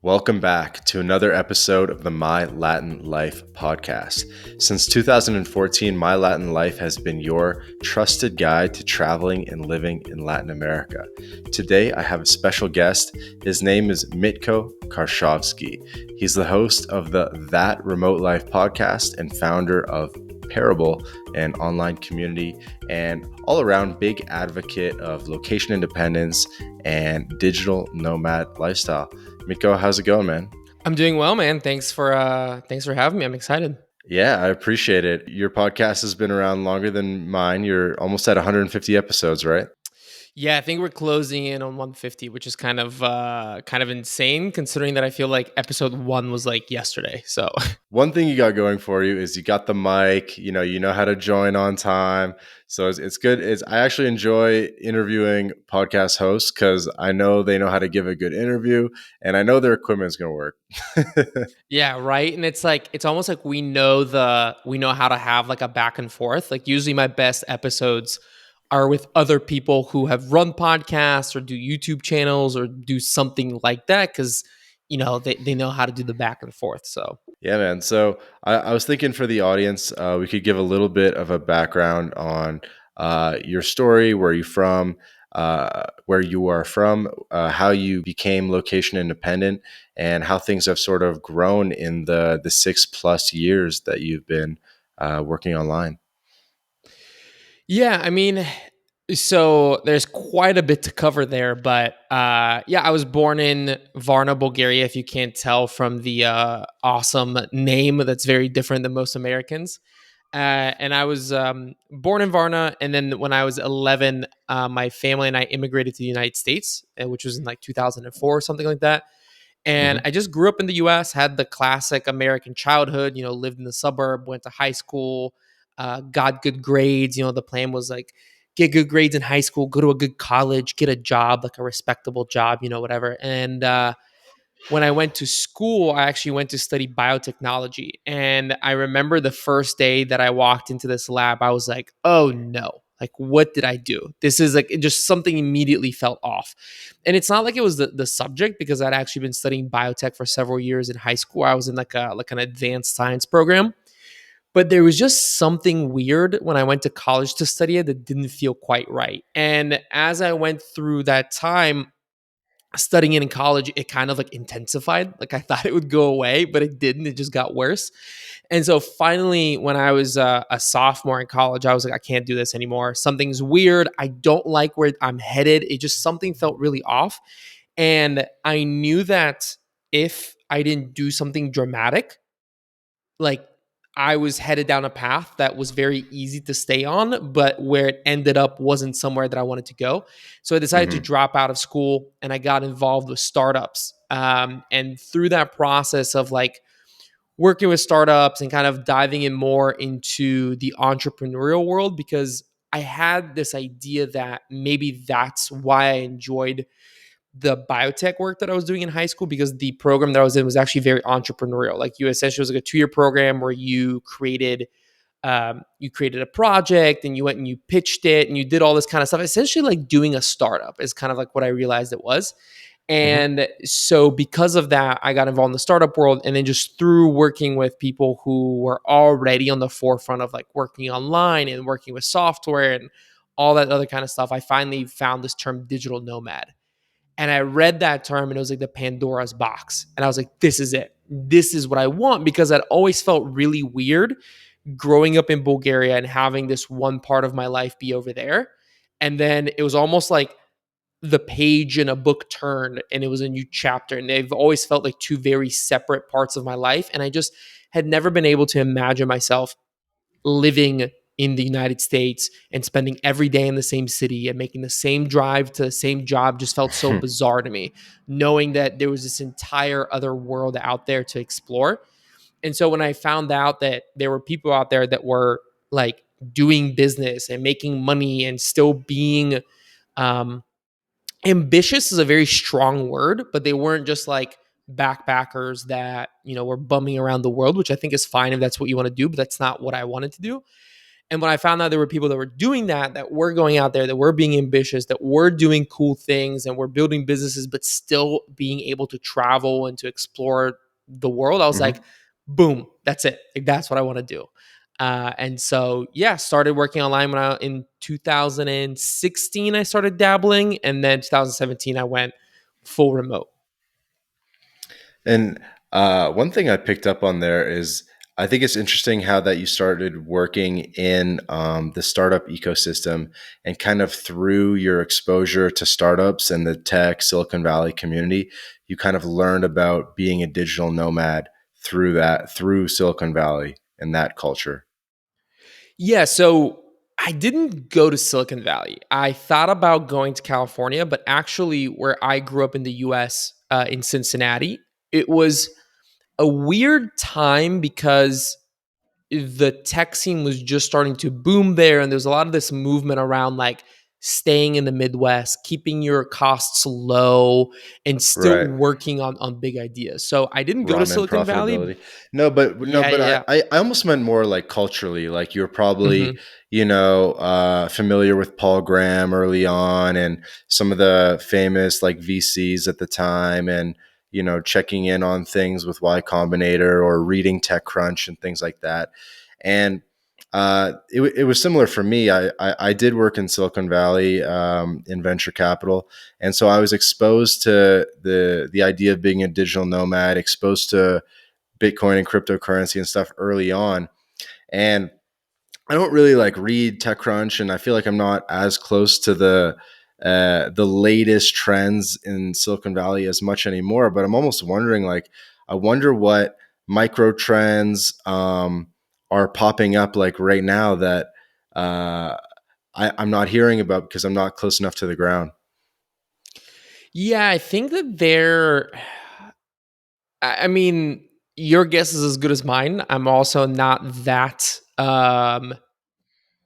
Welcome back to another episode of the My Latin Life podcast. Since 2014, My Latin Life has been your trusted guide to traveling and living in Latin America. Today, I have a special guest. His name is Mitko Karshovski. He's the host of the That Remote Life podcast and founder of Parable, an online community, and all around big advocate of location independence and digital nomad lifestyle. Mitko, how's it going, man? I'm doing well, man. Thanks for having me. I'm excited. Yeah, I appreciate it. Your podcast has been around longer than mine. You're almost at 150 episodes, right? Yeah, I think we're closing in on 150, which is kind of insane considering that I feel like episode 1 was like yesterday. So, One thing you got going for you is you got the mic, you know how to join on time. So it's good. I actually enjoy interviewing podcast hosts because I know they know how to give a good interview and I know their equipment's going to work. yeah, right? And it's almost like we know how to have like a back and forth. Like usually my best episodes are with other people who have run podcasts or do YouTube channels or do something like that cuz they know how to do the back and forth. So, Yeah, man. So I was thinking for the audience, we could give a little bit of a background on your story, where you are from, how you became location independent, and how things have sort of grown in the 6+ years that you've been working online. yeah, I mean, so there's quite a bit to cover there, but yeah, I was born in Varna, Bulgaria. If you can't tell from the awesome name, that's very different than most Americans. And I was born in Varna, and then when I was 11, my family and I immigrated to the United States, which was in like 2004 or something like that. And Hmm. I just grew up in the U.S., had the classic American childhood. Lived in the suburb, went to high school, got good grades. The plan was like get good grades in high school, go to a good college, get a job, like a respectable job, whatever. And when I went to school, I actually went to study biotechnology. And I remember the first day that I walked into this lab, I was like, oh no, like, what did I do? This is like, it just something immediately felt off. And it's not like it was the subject because I'd actually been studying biotech for several years in high school. I was in like an advanced science program. But there was just something weird when I went to college to study it that didn't feel quite right. And as I went through that time, studying it in college, it kind of like intensified. Like I thought it would go away, but it didn't. It just got worse. And so finally, when I was a sophomore in college, I was like, I can't do this anymore. Something's weird. I don't like where I'm headed. It just something felt really off. And I knew that if I didn't do something dramatic, like I was headed down a path that was very easy to stay on, but where it ended up wasn't somewhere that I wanted to go. So I decided to Hmm. drop out of school and I got involved with startups. And through that process of like working with startups and kind of diving in more into the entrepreneurial world, because I had this idea that maybe that's why I enjoyed the biotech work that I was doing in high school, because the program that I was in was actually very entrepreneurial. Like you essentially was like a 2-year program where you created a project and you went and you pitched it and you did all this kind of stuff. Essentially, like doing a startup is kind of like what I realized it was. Hmm. And so, because of that, I got involved in the startup world. And then, just through working with people who were already on the forefront of like working online and working with software and all that other kind of stuff, I finally found this term digital nomad. And I read that term and it was like the Pandora's box. And I was like, this is it. This is what I want, because I'd always felt really weird growing up in Bulgaria and having this one part of my life be over there. And then it was almost like the page in a book turned and it was a new chapter. And they've always felt like two very separate parts of my life. And I just had never been able to imagine myself living in the United States and spending every day in the same city and making the same drive to the same job just felt so bizarre to me, knowing that there was this entire other world out there to explore. And so when I found out that there were people out there that were like doing business and making money and still being um, ambitious is a very strong word, but they weren't just like backpackers that, were bumming around the world, which I think is fine if that's what you want to do, but that's not what I wanted to do. And when I found out there were people that were doing that, that were going out there, that were being ambitious, that were doing cool things and were building businesses, but still being able to travel and to explore the world, I was like, Hmm. boom, that's it. Like, that's what I want to do. And so, yeah, started working online when I in 2016. I started dabbling, and then 2017 I went full remote. And one thing I picked up on there is I think it's interesting how that you started working in the startup ecosystem and kind of through your exposure to startups and the tech Silicon Valley community, you kind of learned about being a digital nomad through Silicon Valley and that culture. Yeah, so I didn't go to Silicon Valley. I thought about going to California, but actually, where I grew up in the US, in Cincinnati, it was a weird time because the tech scene was just starting to boom there. And there's a lot of this movement around like staying in the Midwest, keeping your costs low, and still Right. working on big ideas. So I didn't go to Ramen Silicon Valley. profitability. No, but no, Yeah, but yeah, I almost meant more like culturally. Like you're yeah. probably, familiar with Paul Graham early on and some of the famous like VCs at the time and checking in on things with Y Combinator or reading TechCrunch and things like that. And it was similar for me. I did work in Silicon Valley in venture capital, and so I was exposed to the idea of being a digital nomad, exposed to Bitcoin and cryptocurrency and stuff early on. And I don't really like read TechCrunch, and I feel like I'm not as close to the latest trends in Silicon Valley as much anymore. But I'm almost wondering, like, I wonder what micro trends are popping up like right now that uh, I'm not hearing about because I'm not close enough to the ground. Yeah, I think that they're, I mean, your guess is as good as mine. I'm also not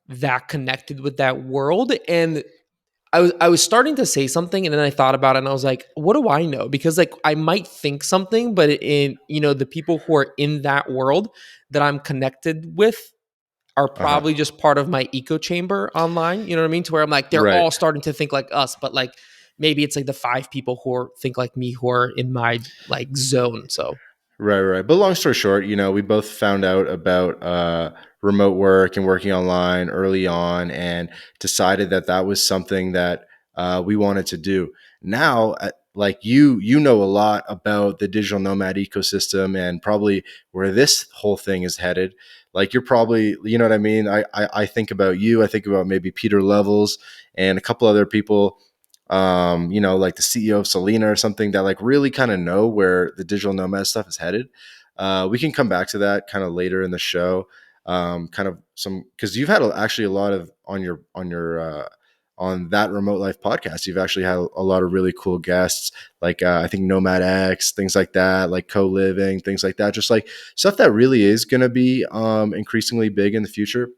that connected with that world. And I was starting to say something, and then I thought about it and I was like, what do I know? Because like I might think something, but in the people who are in that world that I'm connected with are Uh huh. probably just part of my echo chamber online. You know what I mean? To where I'm like, they're Right. all starting to think like us, but like maybe it's like the five people who think like me who are in my like zone. So Right, right. But long story short, we both found out about remote work and working online early on and decided that that was something that we wanted to do. Now, like you know a lot about the digital nomad ecosystem and probably where this whole thing is headed. Like you're probably, you know what I mean? I think about you. I think about maybe Peter Levels and a couple other people like the CEO of Selena or something that like really kind of know where the digital nomad stuff is headed. We can come back to that kind of later in the show. Kind of some because you've had actually a lot of on that remote life podcast. You've actually had a lot of really cool guests, like I think Nomad X, things like that, like co living, things like that. Just like stuff that really is going to be increasingly big in the future.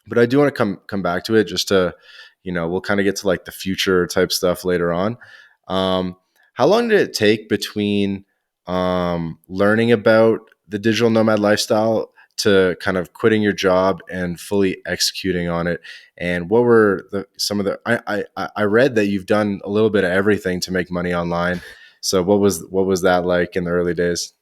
But I do want to come back to it just to, we'll kind of get to like the future type stuff later on. Um, how long did it take between learning about the digital nomad lifestyle to kind of quitting your job and fully executing on it? And what were some of the? I read that you've done a little bit of everything to make money online. So what was that like in the early days?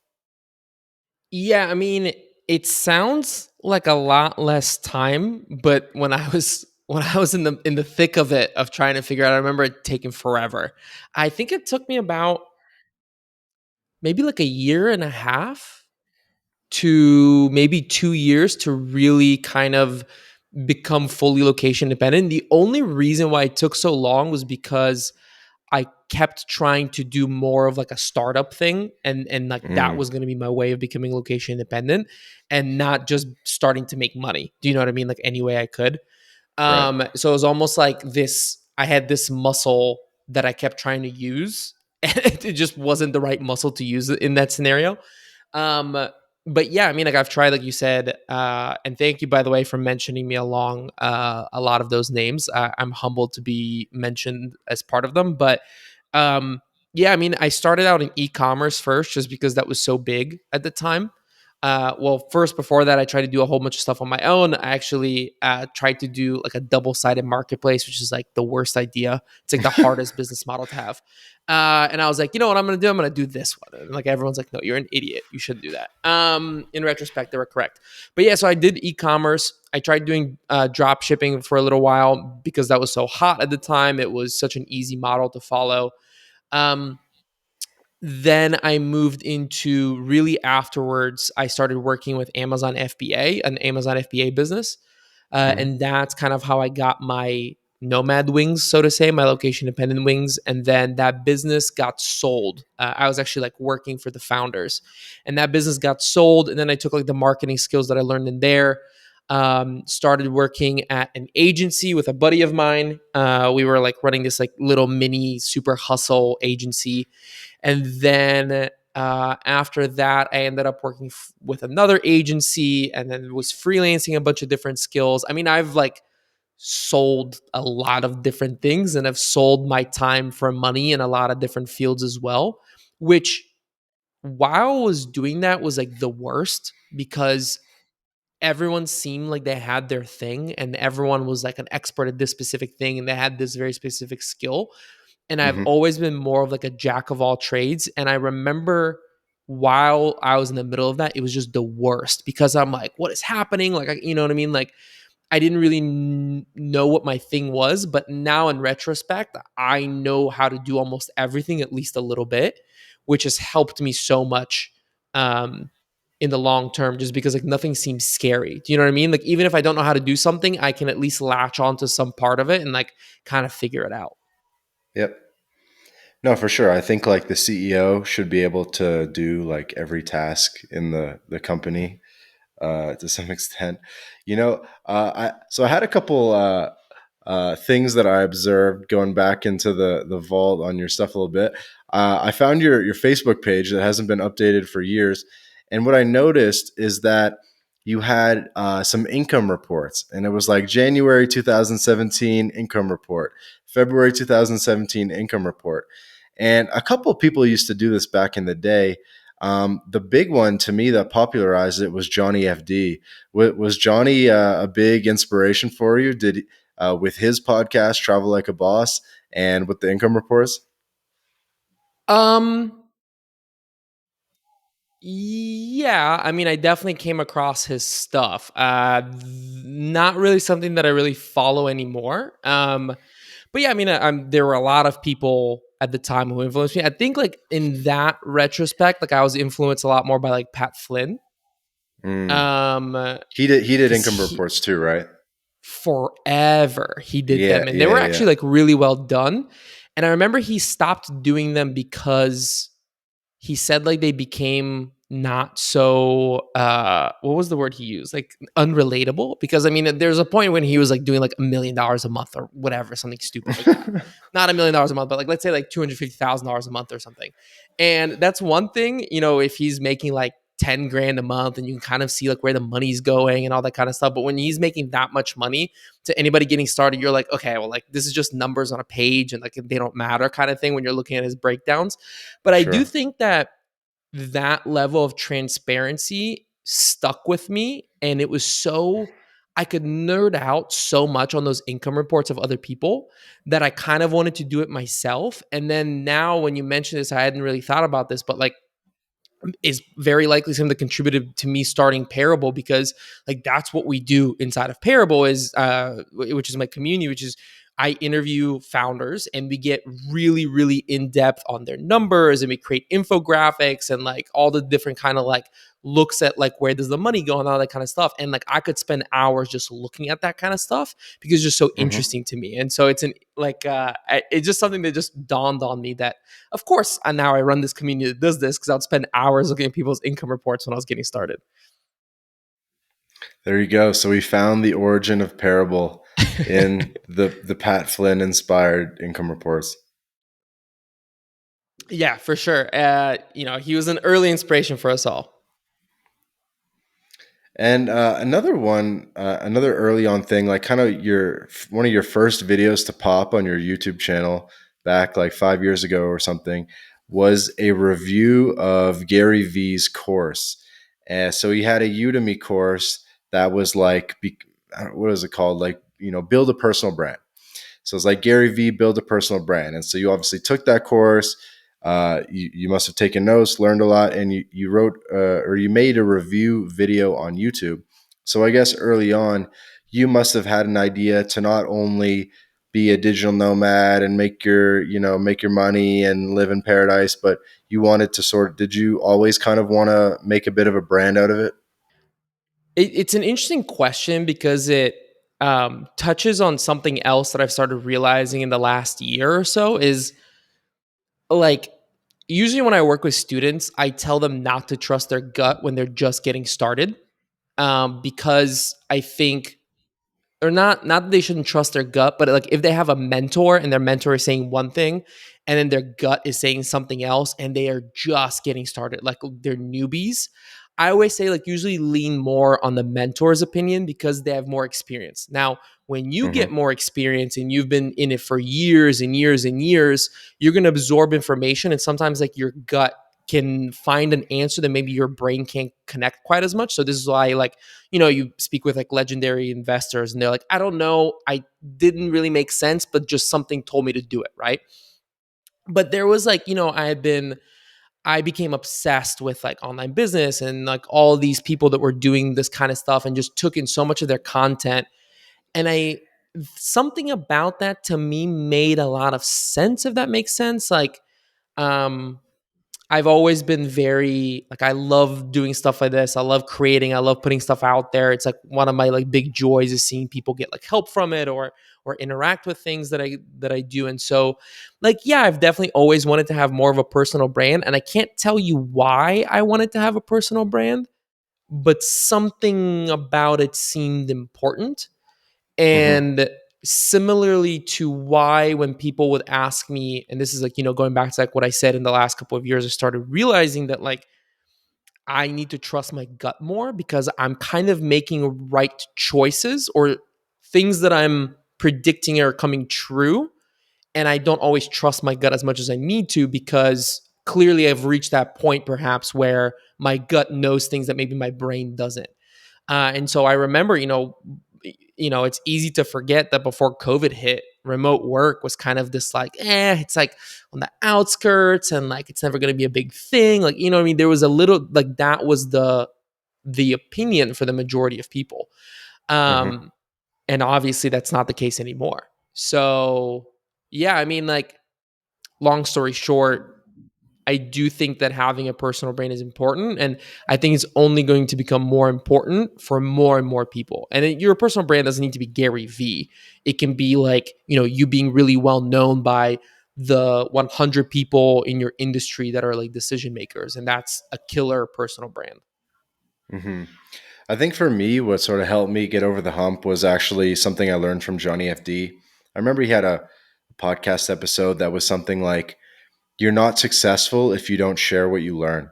yeah, I mean, it sounds like a lot less time, but when I was in the thick of it of trying to figure out, I remember it taking forever. I think it took me about maybe like a year and a half to maybe 2 years to really kind of become fully location independent. The only reason why it took so long was because I kept trying to do more of like a startup thing, and like that Mm, was going to be my way of becoming location independent and not just starting to make money. Do you know what I mean? Like any way I could. right. So it was almost like this. I had this muscle that I kept trying to use, and it just wasn't the right muscle to use in that scenario. Um, but yeah, I mean, like I've tried, like you said, and thank you by the way for mentioning me along a lot of those names. I'm humbled to be mentioned as part of them, but um, yeah, I mean, I started out in e-commerce first, just because that was so big at the time. Well, first before that, I tried to do a whole bunch of stuff on my own. I actually tried to do like a double-sided marketplace, which is like the worst idea. It's like the hardest business model to have. And I was like, you know what I'm going to do? I'm going to do this one. And like everyone's like, no, you're an idiot. You shouldn't do that. In retrospect, they were correct. But yeah, so I did e-commerce. I tried doing drop shipping for a little while because that was so hot at the time. It was such an easy model to follow. Um, then I moved into really afterwards, I started working with Amazon FBA, an Amazon FBA business. Mhm. And that's kind of how I got my Nomad wings, so to say, my location dependent wings. And then that business got sold. I was actually like working for the founders, and that business got sold. And then I took like the marketing skills that I learned in there. Started working at an agency with a buddy of mine. We were like running this like little mini super hustle agency, and then after that, I ended up working with another agency, and then was freelancing a bunch of different skills. I mean, I've like sold a lot of different things, and I've sold my time for money in a lot of different fields as well, which while I was doing that was like the worst because everyone seemed like they had their thing and everyone was like an expert at this specific thing and they had this very specific skill, and I've Mhm. always been more of like a jack of all trades. And I remember while I was in the middle of that, it was just the worst because I'm like, what is happening? Like, you know what I mean? Like, I didn't really know what my thing was, but now in retrospect, I know how to do almost everything at least a little bit, which has helped me so much um, in the long term. Just because like nothing seems scary. Do you know what I mean? Like even if I don't know how to do something, I can at least latch onto some part of it and like kind of figure it out. Yep. No, for sure. I think like the CEO should be able to do like every task in the company to some extent. I had a couple things that I observed going back into the vault on your stuff a little bit. I found your Facebook page that hasn't been updated for years, and what I noticed is that you had some income reports, and it was like January 2017 income report, February 2017 income report, and a couple of people used to do this back in the day. The big one to me that popularized it was Johnny FD. Was Johnny a big inspiration for you? Did with his podcast, Travel Like a Boss, and with the income reports? Um, yeah, I mean, I definitely came across his stuff. Not really something that I really follow anymore. But yeah, I mean, there were a lot of people at the time who influenced me. I think, like in that retrospect, like I was influenced a lot more by like Pat Flynn. Mm. Um, He did because income he reports too, right? forever he did Yeah, them, and they yeah, were yeah. actually like really well done. And I remember he stopped doing them because he said like they became not so what was the word he used, like unrelatable, because I mean there's a point when he was like doing like $1 million a month or whatever, something stupid like that. Not $1 million a month, but like let's say like $250,000 a month or something. And that's one thing, you know, if he's making like 10 grand a month and you can kind of see like where the money's going and all that kind of stuff. But when he's making that much money, to anybody getting started, you're like, okay, well, like this is just numbers on a page and like they don't matter kind of thing when you're looking at his breakdowns. But I do Sure. think that that level of transparency stuck with me. And it was so, I could nerd out so much on those income reports of other people that I kind of wanted to do it myself. And then now, when you mention this, I hadn't really thought about this, but like, is very likely something that contributed to me starting Parable, because like that's what we do inside of Parable is which is my community, which is I interview founders and we get really really in depth on their numbers, and we create infographics and like all the different kind of like looks at like where does the money go and all that kind of stuff. And like I could spend hours just looking at that kind of stuff because it's just so Hmm. interesting to me. And so it's an like it's just something that just dawned on me that of course, and now I run this community that does this because I'd spend hours looking at people's income reports when I was getting started. There you go. So we found the origin of Parable in the Pat Flynn inspired income reports. Yeah, for sure. You know, he was an early inspiration for us all. And another one, another early on thing, like kind of your one of your first videos to pop on your YouTube channel back like 5 years ago or something, was a review of Gary Vee's course. And so he had a Udemy course that was like, what is it called? Like, build a personal brand. So it's like Gary V, build a personal brand. And so you obviously took that course. You must have taken notes, learned a lot, and you wrote or you made a review video on YouTube. So I guess early on, you must have had an idea to not only be a digital nomad and make your money and live in paradise, but you wanted to did you always kind of want to make a bit of a brand out of it? It's an interesting question because it touches on something else that I've started realizing in the last year or so is like usually when I work with students, I tell them not to trust their gut when they're just getting started, because I think or not that they shouldn't trust their gut, but like if they have a mentor and their mentor is saying one thing and then their gut is saying something else and they are just getting started, like they're newbies, I always say like usually lean more on the mentor's opinion because they have more experience. Now, when you get Mm-hmm. more experience and you've been in it for years and years and years, you're going to absorb information, and sometimes like your gut can find an answer that maybe your brain can't connect quite as much. So this is why like you speak with like legendary investors and they're like, I don't know, I didn't really make sense, but just something told me to do it, right? But there was like, I became obsessed with like online business and like all these people that were doing this kind of stuff and just took in so much of their content. And something about that to me made a lot of sense, if that makes sense. Like, um, I've always been very like I love doing stuff like this. I love creating. I love putting stuff out there. It's like one of my like big joys is seeing people get like help from it or interact with things that I do. And so like yeah, I've definitely always wanted to have more of a personal brand, and I can't tell you why I wanted to have a personal brand, but something about it seemed important. Mm-hmm. And similarly to why when people would ask me, and this is like, going back to like what I said in the last couple of years, I started realizing that like I need to trust my gut more because I'm kind of making right choices or things that I'm predicting are coming true. And I don't always trust my gut as much as I need to because clearly I've reached that point perhaps where my gut knows things that maybe my brain doesn't. And so I remember, it's easy to forget that before COVID hit, remote work was kind of this like, it's like on the outskirts and like it's never going to be a big thing. Like, you know what I mean? There was a little like that was the opinion for the majority of people. Mm-hmm. Um, and obviously that's not the case anymore. So yeah, I mean, like, long story short, I do think that having a personal brand is important. And I think it's only going to become more important for more and more people. And your personal brand doesn't need to be Gary V. It can be like, you being really well known by the 100 people in your industry that are like decision makers. And that's a killer personal brand. Mm-hmm. I think for me, what sort of helped me get over the hump was actually something I learned from Johnny FD. I remember he had a podcast episode that was something like, "You're not successful if you don't share what you learn."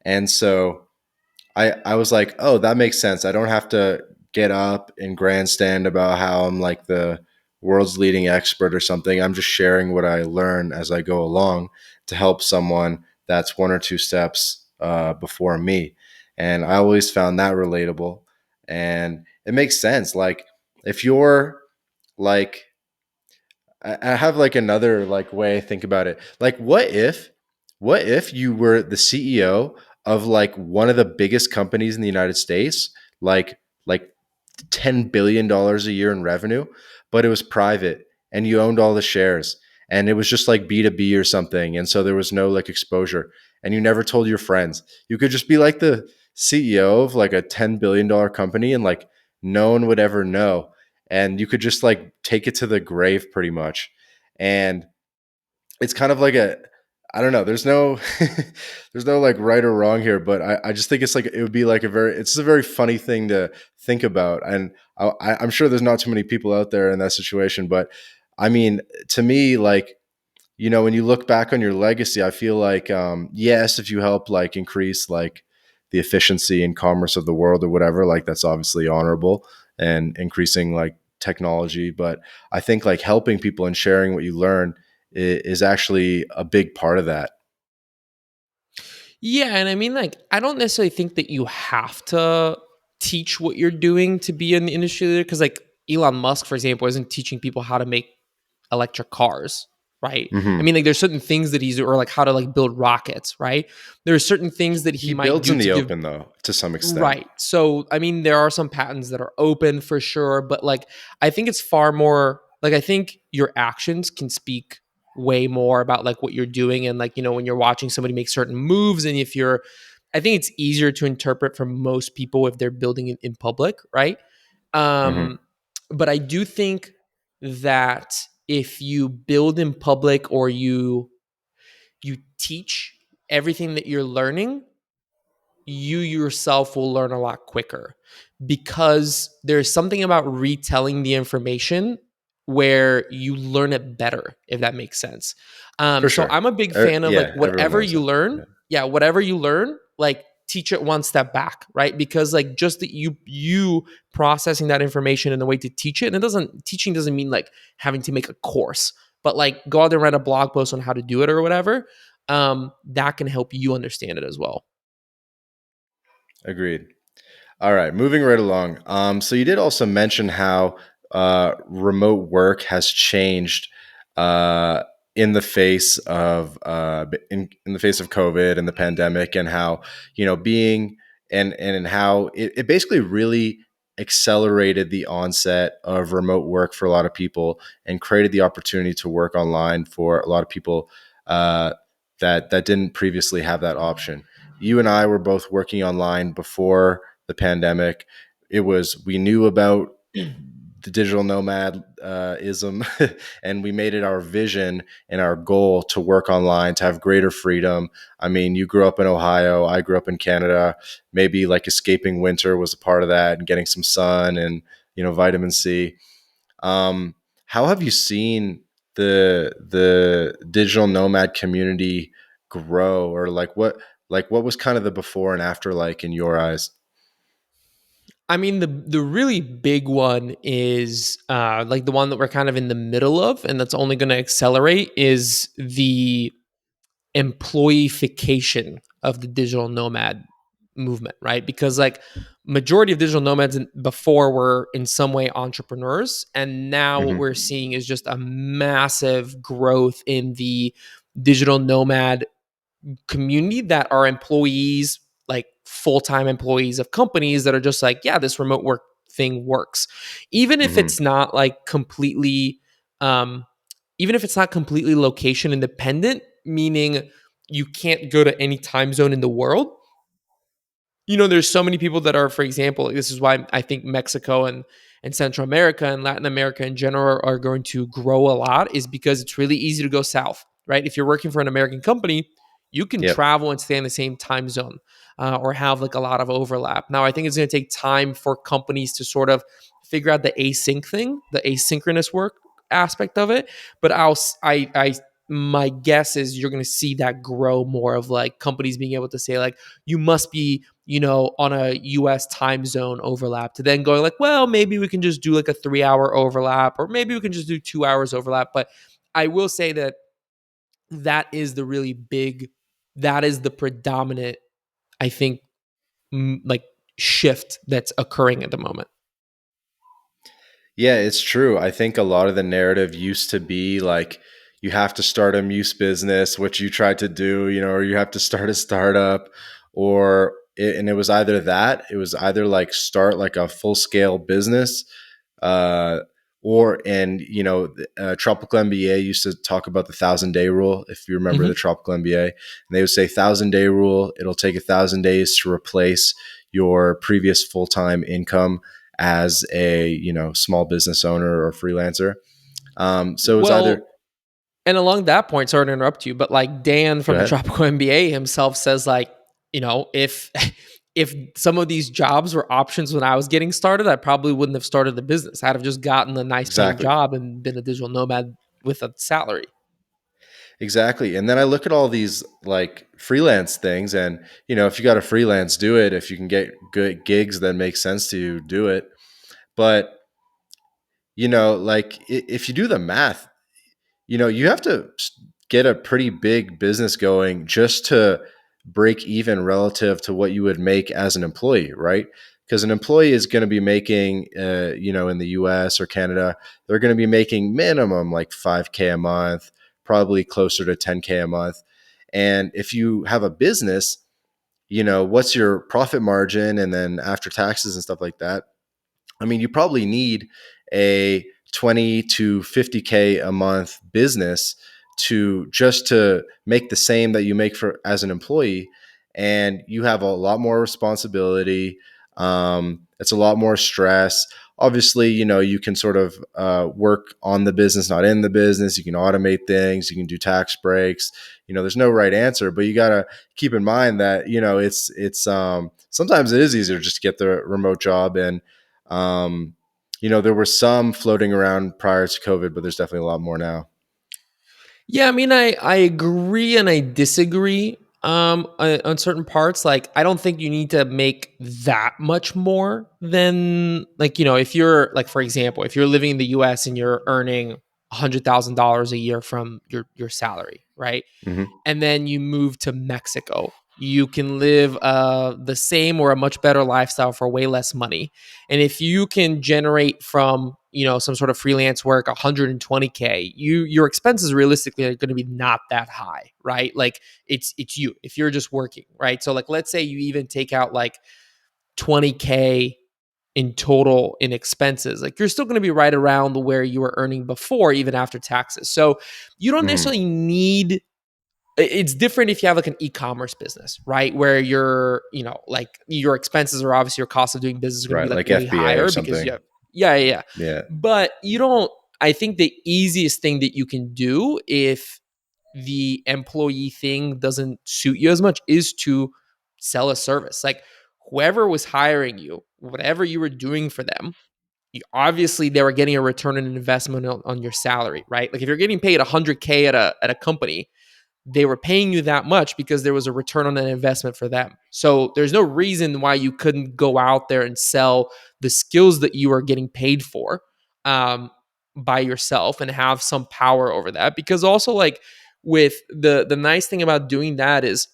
And so I was like, oh, that makes sense. I don't have to get up and grandstand about how I'm like the world's leading expert or something. I'm just sharing what I learn as I go along to help someone that's one or two steps before me. And I always found that relatable. And it makes sense. Like, if you're like, I have like another like way I think about it. Like, what if you were the CEO of like one of the biggest companies in the United States, like $10 billion a year in revenue, but it was private and you owned all the shares and it was just like B2B or something, and so there was no like exposure, and you never told your friends. You could just be like the CEO of like a $10 billion company and like no one would ever know, and you could just like take it to the grave pretty much. And it's kind of like a, I don't know, there's no there's no like right or wrong here, but I just think it's like it would be like it's a very funny thing to think about. And I'm sure there's not too many people out there in that situation, but I mean, to me, like, when you look back on your legacy, I feel like, yes, if you help like increase like the efficiency and commerce of the world or whatever, like that's obviously honorable and increasing like technology. But I think like helping people and sharing what you learn is actually a big part of that. Yeah, and I mean, like, I don't necessarily think that you have to teach what you're doing to be an industry leader because, like, Elon Musk, for example, isn't teaching people how to make electric cars, right? I Hmm. mean, like, there's certain things that he's, or like how to like build rockets, right? There are certain things that he He might builds do in to the give. open though, to some extent. Right. So, I mean, there are some patents that are open for sure, but like, I think it's far more like, I think your actions can speak way more about like what you're doing. And like, when you're watching somebody make certain moves, and if you're, I think it's easier to interpret for most people if they're building it in public. Right. Hmm. Um, but I do think that if you build in public or you teach everything that you're learning, you yourself will learn a lot quicker because there's something about retelling the information where you learn it better, if that makes sense. For So sure. I'm a big fan of like Yeah, everyone whatever knows you that. learn. Yeah. Yeah, whatever you learn, like teach it one step back, right? Because like just that you processing that information in a way to teach it, and it doesn't teaching doesn't mean like having to make a course, but like go out there and write a blog post on how to do it or whatever. That can help you understand it as well. Agreed. All right, moving right along. So you did also mention how remote work has changed uh, in the face of in the face of COVID and the pandemic, and how being and how it basically really accelerated the onset of remote work for a lot of people and created the opportunity to work online for a lot of people that didn't previously have that option. You and I were both working online before the pandemic. We knew about the digital nomad ism, and we made it our vision and our goal to work online, to have greater freedom. I mean, you grew up in Ohio, I grew up in Canada. Maybe like escaping winter was a part of that, and getting some sun and vitamin C. How have you seen the digital nomad community grow, or like what was kind of the before and after like in your eyes? I mean, the really big one is like the one that we're kind of in the middle of, and that's only going to accelerate is the employeefication of the digital nomad movement, right? Because like majority of digital nomads before were in some way entrepreneurs, and now what we're Hmm. seeing is just a massive growth in the digital nomad community that are employees, like full-time employees of companies that are just like, yeah, this remote work thing works. Even if Hmm. it's not like completely um even if it's not completely location independent, meaning you can't go to any time zone in the world. There's so many people that are, for example, this is why I think Mexico and Central America and Latin America in general are going to grow a lot, is because it's really easy to go south, right? If you're working for an American company, you can Yep. travel and stay in the same time zone, or have like a lot of overlap. Now, I think it's going to take time for companies to sort of figure out the async thing, the asynchronous work aspect of it. But my guess is you're going to see that grow more of like companies being able to say like, you must be on a US time zone overlap, to then going like, well, maybe we can just do like a 3 hour overlap, or maybe we can just do 2 hours overlap. But I will say that that is the really big, that is the predominant, I think, like shift that's occurring at the moment. Yeah, it's true. I think a lot of the narrative used to be like you have to start a muse business, which you tried to do, or you have to start a startup, and it was either that, it was either like start like a full scale business, uh, or and Tropical MBA used to talk about the 1,000 day rule. If you remember the Hmm. Tropical MBA, and they would say 1,000 day rule. It'll take 1,000 days to replace your previous full time income as a small business owner or freelancer. So it was either Well, and along that point, sorry to interrupt you, but like Dan go from the ahead. Tropical MBA himself says, like, if if some of these jobs were options when I was getting started, I probably wouldn't have started the business. I'd have just gotten a nice paying Exactly. job and been a digital nomad with a salary. Exactly. And then I look at all these like freelance things, and if you got to freelance, do it. If you can get good gigs that make sense to you, do it. But like if you do the math, you have to get a pretty big business going just to break even relative to what you would make as an employee, right? Because an employee is going to be making, in the US or Canada, they're going to be making minimum like 5K a month, probably closer to 10K a month. And if you have a business, what's your profit margin? And then after taxes and stuff like that, I mean, you probably need a 20 to 50K a month business to make the same that you make for as an employee. And you have a lot more responsibility. It's a lot more stress. Obviously, you can sort of work on the business, not in the business. You can automate things. You can do tax breaks. There's no right answer, but you got to keep in mind that, it's sometimes it is easier just to get the remote job. And um, there were some floating around prior to COVID, but there's definitely a lot more now. Yeah, I mean, I agree and I disagree on certain parts. Like, I don't think you need to make that much more than, like, if you're, like, for example, if you're living in the US and you're earning $100,000 a year from your salary, right? Hmm. And then you move to Mexico. You can live the same or a much better lifestyle for way less money. And if you can generate from some sort of freelance work 120K, your expenses realistically are going to be not that high, right? Like it's you if you're just working, right? So like let's say you even take out like 20K in total in expenses, like you're still going to be right around where you were earning before, even after taxes. So you don't Hmm. necessarily need, it's different if you have like an e-commerce business, right? Where like your expenses are obviously, your cost of doing business are going to be Right. like Like way FBA or higher because you something. have, yeah. Yeah. But you don't, I think the easiest thing that you can do if the employee thing doesn't suit you as much is to sell a service. Like whoever was hiring you, whatever you were doing for them, obviously they were getting a return on investment on your salary, right? Like if you're getting paid 100K at a company, they were paying you that much because there was a return on that investment for them. So there's no reason why you couldn't go out there and sell the skills that you are getting paid for um, by yourself and have some power over that. Because also, like with the nice thing about doing that is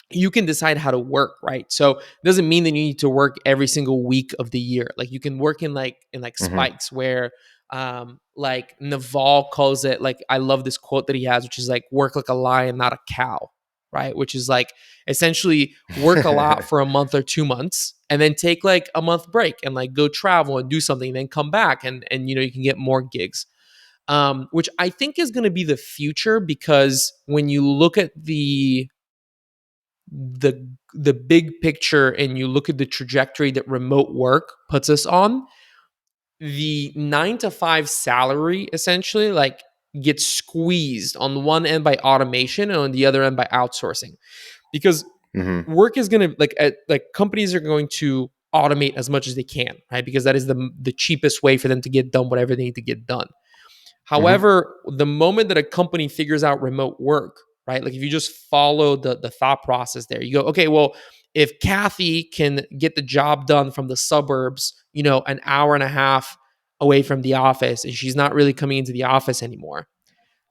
you can decide how to work, right? So it doesn't mean that you need to work every single week of the year. Like you can work in like Hmm. spikes where like Naval calls it, like I love this quote that he has, which is like work like a lion, not a cow, right? Which is like essentially work a lot for a month or 2 months and then take like a month break and like go travel and do something and then come back and you can get more gigs. Which I think is going to be the future because when you look at the big picture and you look at the trajectory that remote work puts us on, the 9 to 5 salary essentially like gets squeezed on one end by automation and on the other end by outsourcing, because Hmm. work is going to like companies are going to automate as much as they can, right? Because that is the cheapest way for them to get done whatever they need to get done. Hmm. However, the moment that a company figures out remote work, right? Like if you just follow the thought process there, you go, okay, well, if Kathy can get the job done from the suburbs, an hour and a half away from the office, and she's not really coming into the office anymore,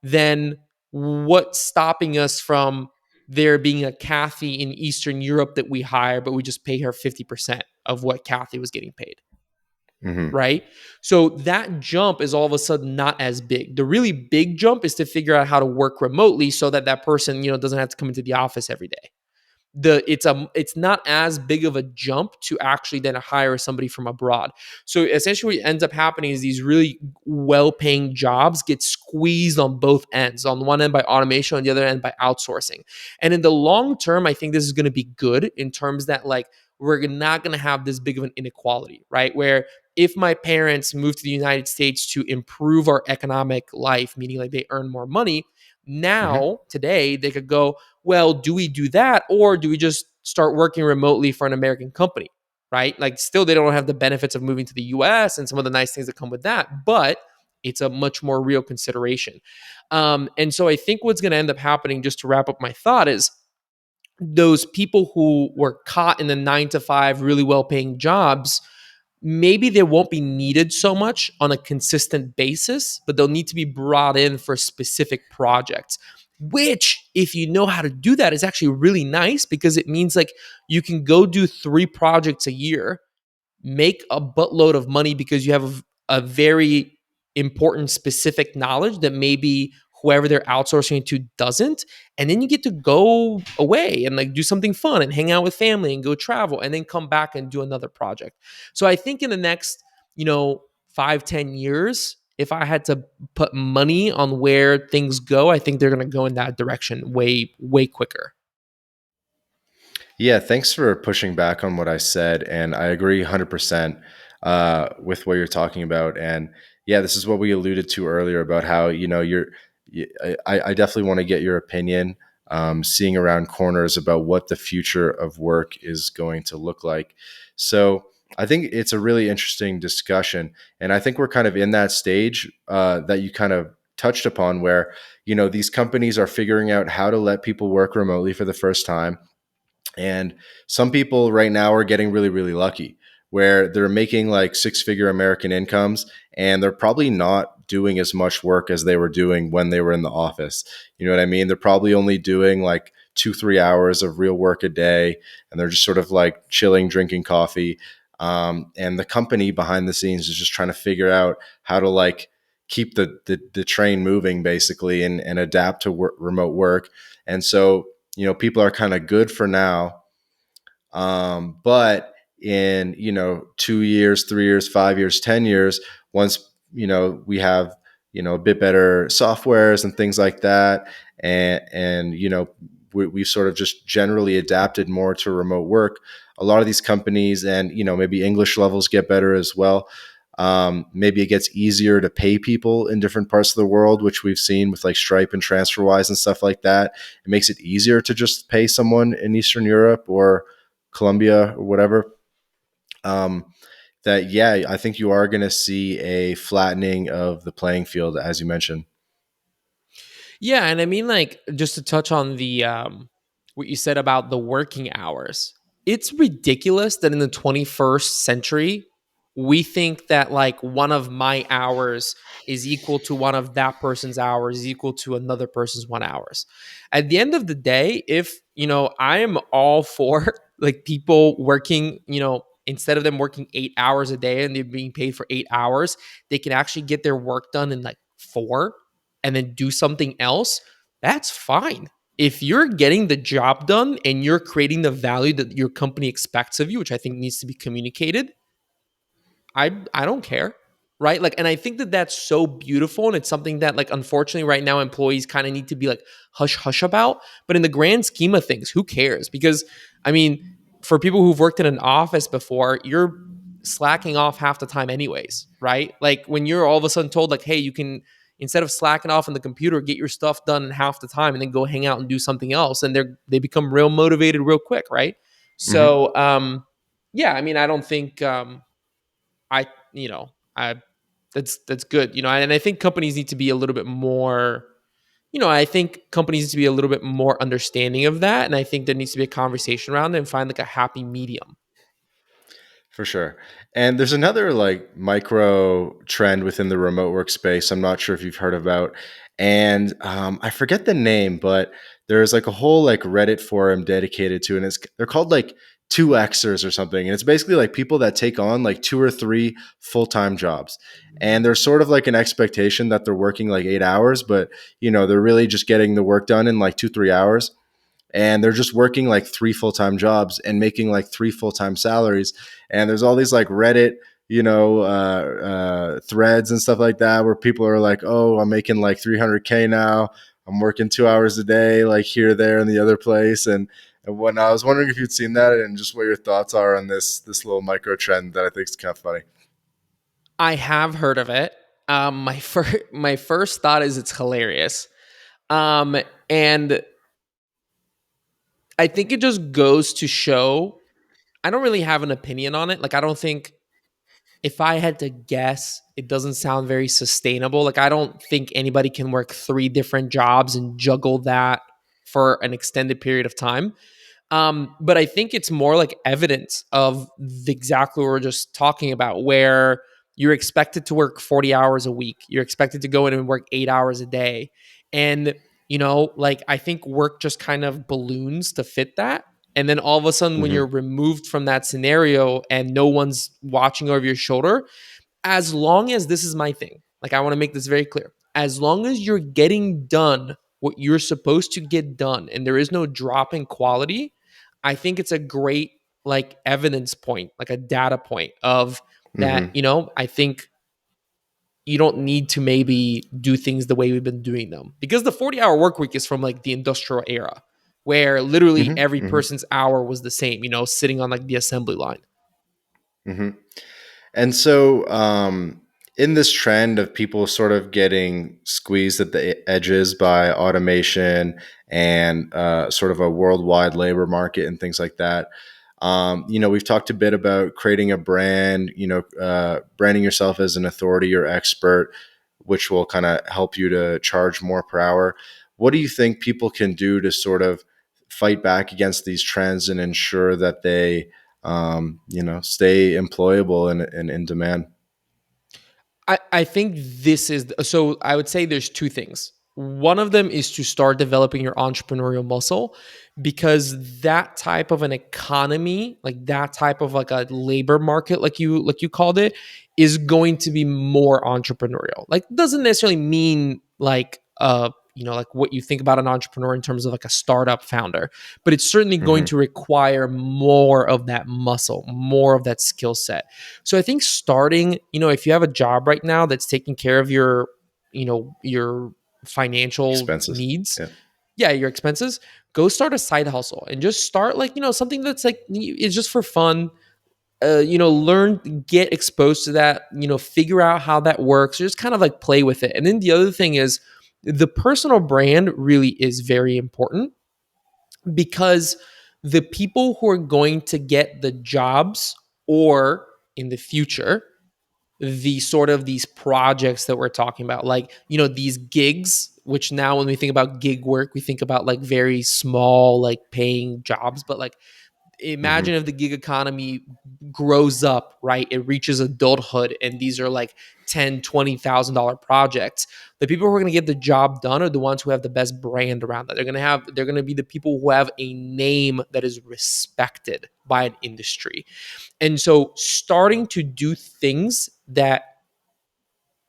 then what's stopping us from there being a Kathy in Eastern Europe that we hire, but we just pay her 50% of what Kathy was getting paid? Hmm. Right? So that jump is all of a sudden not as big. The really big jump is to figure out how to work remotely so that that person, doesn't have to come into the office every day. It's not as big of a jump to actually then hire somebody from abroad. So essentially what ends up happening is these really well-paying jobs get squeezed on both ends, on one end by automation, on the other end by outsourcing. And in the long term, I think this is going to be good in terms that like we're not going to have this big of an inequality, right? Where if my parents moved to the United States to improve our economic life, meaning like they earn more money, Hmm. now today they could go, well, do we do that or do we just start working remotely for an American company? Right? Like, still, they don't have the benefits of moving to the US and some of the nice things that come with that, but it's a much more real consideration. And so I think what's going to end up happening, just to wrap up my thought, is those people who were caught in the 9 to 5 really well paying jobs, maybe they won't be needed so much on a consistent basis, but they'll need to be brought in for specific projects. which if you know how to do that is actually really nice because it means like you can go do 3 projects a year, make a buttload of money because you have a very important specific knowledge that maybe whoever they're outsourcing to doesn't. And then you get to go away and like do something fun and hang out with family and go travel and then come back and do another project. So I think in the next, 5-10 years, if I had to put money on where things go, I think they're going to go in that direction way, way quicker. Yeah, thanks for pushing back on what I said, and I agree 100% with what you're talking about. And yeah, this is what we alluded to earlier about how I definitely want to get your opinion, seeing around corners about what the future of work is going to look like. So I think it's a really interesting discussion, and I think we're kind of in that stage that you kind of touched upon, where these companies are figuring out how to let people work remotely for the first time. And some people right now are getting really, really lucky where they're making like 6-figure American incomes and they're probably not doing as much work as they were doing when they were in the office. You know what I mean? They're probably only doing like 2-3 hours of real work a day and they're just sort of like chilling, drinking coffee. And the company behind the scenes is just trying to figure out how to like keep the train moving basically and adapt to remote work. And so people are kind of good for now. But in, 2 years, 3 years, 5 years, 10 years, once, we have, a bit better softwares and things like that. And we've sort of just generally adapted more to remote work. A lot of these companies and, maybe English levels get better as well. Maybe it gets easier to pay people in different parts of the world, which we've seen with like Stripe and TransferWise and stuff like that. It makes it easier to just pay someone in Eastern Europe or Colombia or whatever. Um, yeah, I think you are going to see a flattening of the playing field, as you mentioned. Yeah, and I mean, like, just to touch on the what you said about the working hours, it's ridiculous that in the 21st century we think that like one of my hours is equal to one of that person's hours is equal to another person's 1 hours. At the end of the day, if I am all for like people working, instead of them working 8 hours a day and they're being paid for 8 hours, they can actually get their work done in like four and then do something else, that's fine. If you're getting the job done and you're creating the value that your company expects of you, which I think needs to be communicated, I don't care, right? Like, and I think that that's so beautiful, and it's something that like unfortunately right now employees kind of need to be like hush hush about. But in the grand scheme of things, who cares? Because I mean, for people who've worked in an office before, you're slacking off half the time anyways, right? Like when you're all of a sudden told like, hey, you can, instead of slacking off on the computer, get your stuff done in half the time and then go hang out and do something else, and they become real motivated real quick, right? Mm-hmm. So yeah, I mean, I don't think I, I that's good, and I think companies need to be a little bit more, I think companies need to be a little bit more understanding of that, and I think there needs to be a conversation around it and find like a happy medium. For sure. And there's another like micro trend within the remote workspace. I'm not sure if you've heard about, and I forget the name, but there's like a whole like Reddit forum dedicated to, and they're called like 2Xers or something, and it's basically like people that take on like 2 or 3 full-time jobs, and there's sort of like an expectation that they're working like 8 hours, but they're really just getting the work done in like 2-3 hours, and they're just working like 3 full-time jobs and making like 3 full-time salaries. And there's all these like Reddit, threads and stuff like that where people are like, oh, I'm making like 300K now. I'm working 2 hours a day, like here, there, and the other place. And when I was wondering if you'd seen that and just what your thoughts are on this little micro trend that I think is kind of funny. I have heard of it. My first thought is it's hilarious, and I think it just goes to show. I don't really have an opinion on it. Like, I don't think, if I had to guess, it doesn't sound very sustainable. Like, I don't think anybody can work 3 different jobs and juggle that for an extended period of time. But I think it's more like evidence of exactly what we're just talking about, where you're expected to work 40 hours a week. You're expected to go in and work 8 hours a day. And, Like I think work just kind of balloons to fit that. And then all of a sudden, when Hmm. you're removed from that scenario and no one's watching over your shoulder, as long as this is my thing, like I want to make this very clear, as long as you're getting done what you're supposed to get done and there is no drop in quality, I think it's a great like evidence point, like a data point of that, Hmm. I think you don't need to maybe do things the way we've been doing them, because the 40-hour work week is from like the industrial era where literally Hmm. every Hmm. person's hour was the same, sitting on like the assembly line. Hmm. And so, in this trend of people sort of getting squeezed at the edges by automation and sort of a worldwide labor market and things like that, we've talked a bit about creating a brand, branding yourself as an authority or expert, which will kind of help you to charge more per hour. What do you think people can do to sort of fight back against these trends and ensure that they stay employable and in demand? I think this is so. I would say there's two things. One of them is to start developing your entrepreneurial muscle, because that type of an economy, like that type of like a labor market, like you called it, is going to be more entrepreneurial. Like doesn't necessarily mean like like what you think about an entrepreneur in terms of like a startup founder, but it's certainly going Hmm. to require more of that muscle, more of that skill set. So I think starting, if you have a job right now that's taking care of your financial Expenses. needs, Yeah. yeah, your expenses, go start a side hustle and just start like, something that's like it's just for fun. Learn, get exposed to that, figure out how that works, just kind of like play with it. And then the other thing is the personal brand really is very important, because the people who are going to get the jobs, or in the future the sort of these projects that we're talking about, like these gigs, which now when we think about gig work we think about like very small like paying jobs, but like imagine Hmm. if the gig economy grows up, right? It reaches adulthood and these are like 10, $20,000 projects. The people who are going to get the job done are the ones who have the best brand around that. They're going to be the people who have a name that is respected by an industry. And so starting to do things that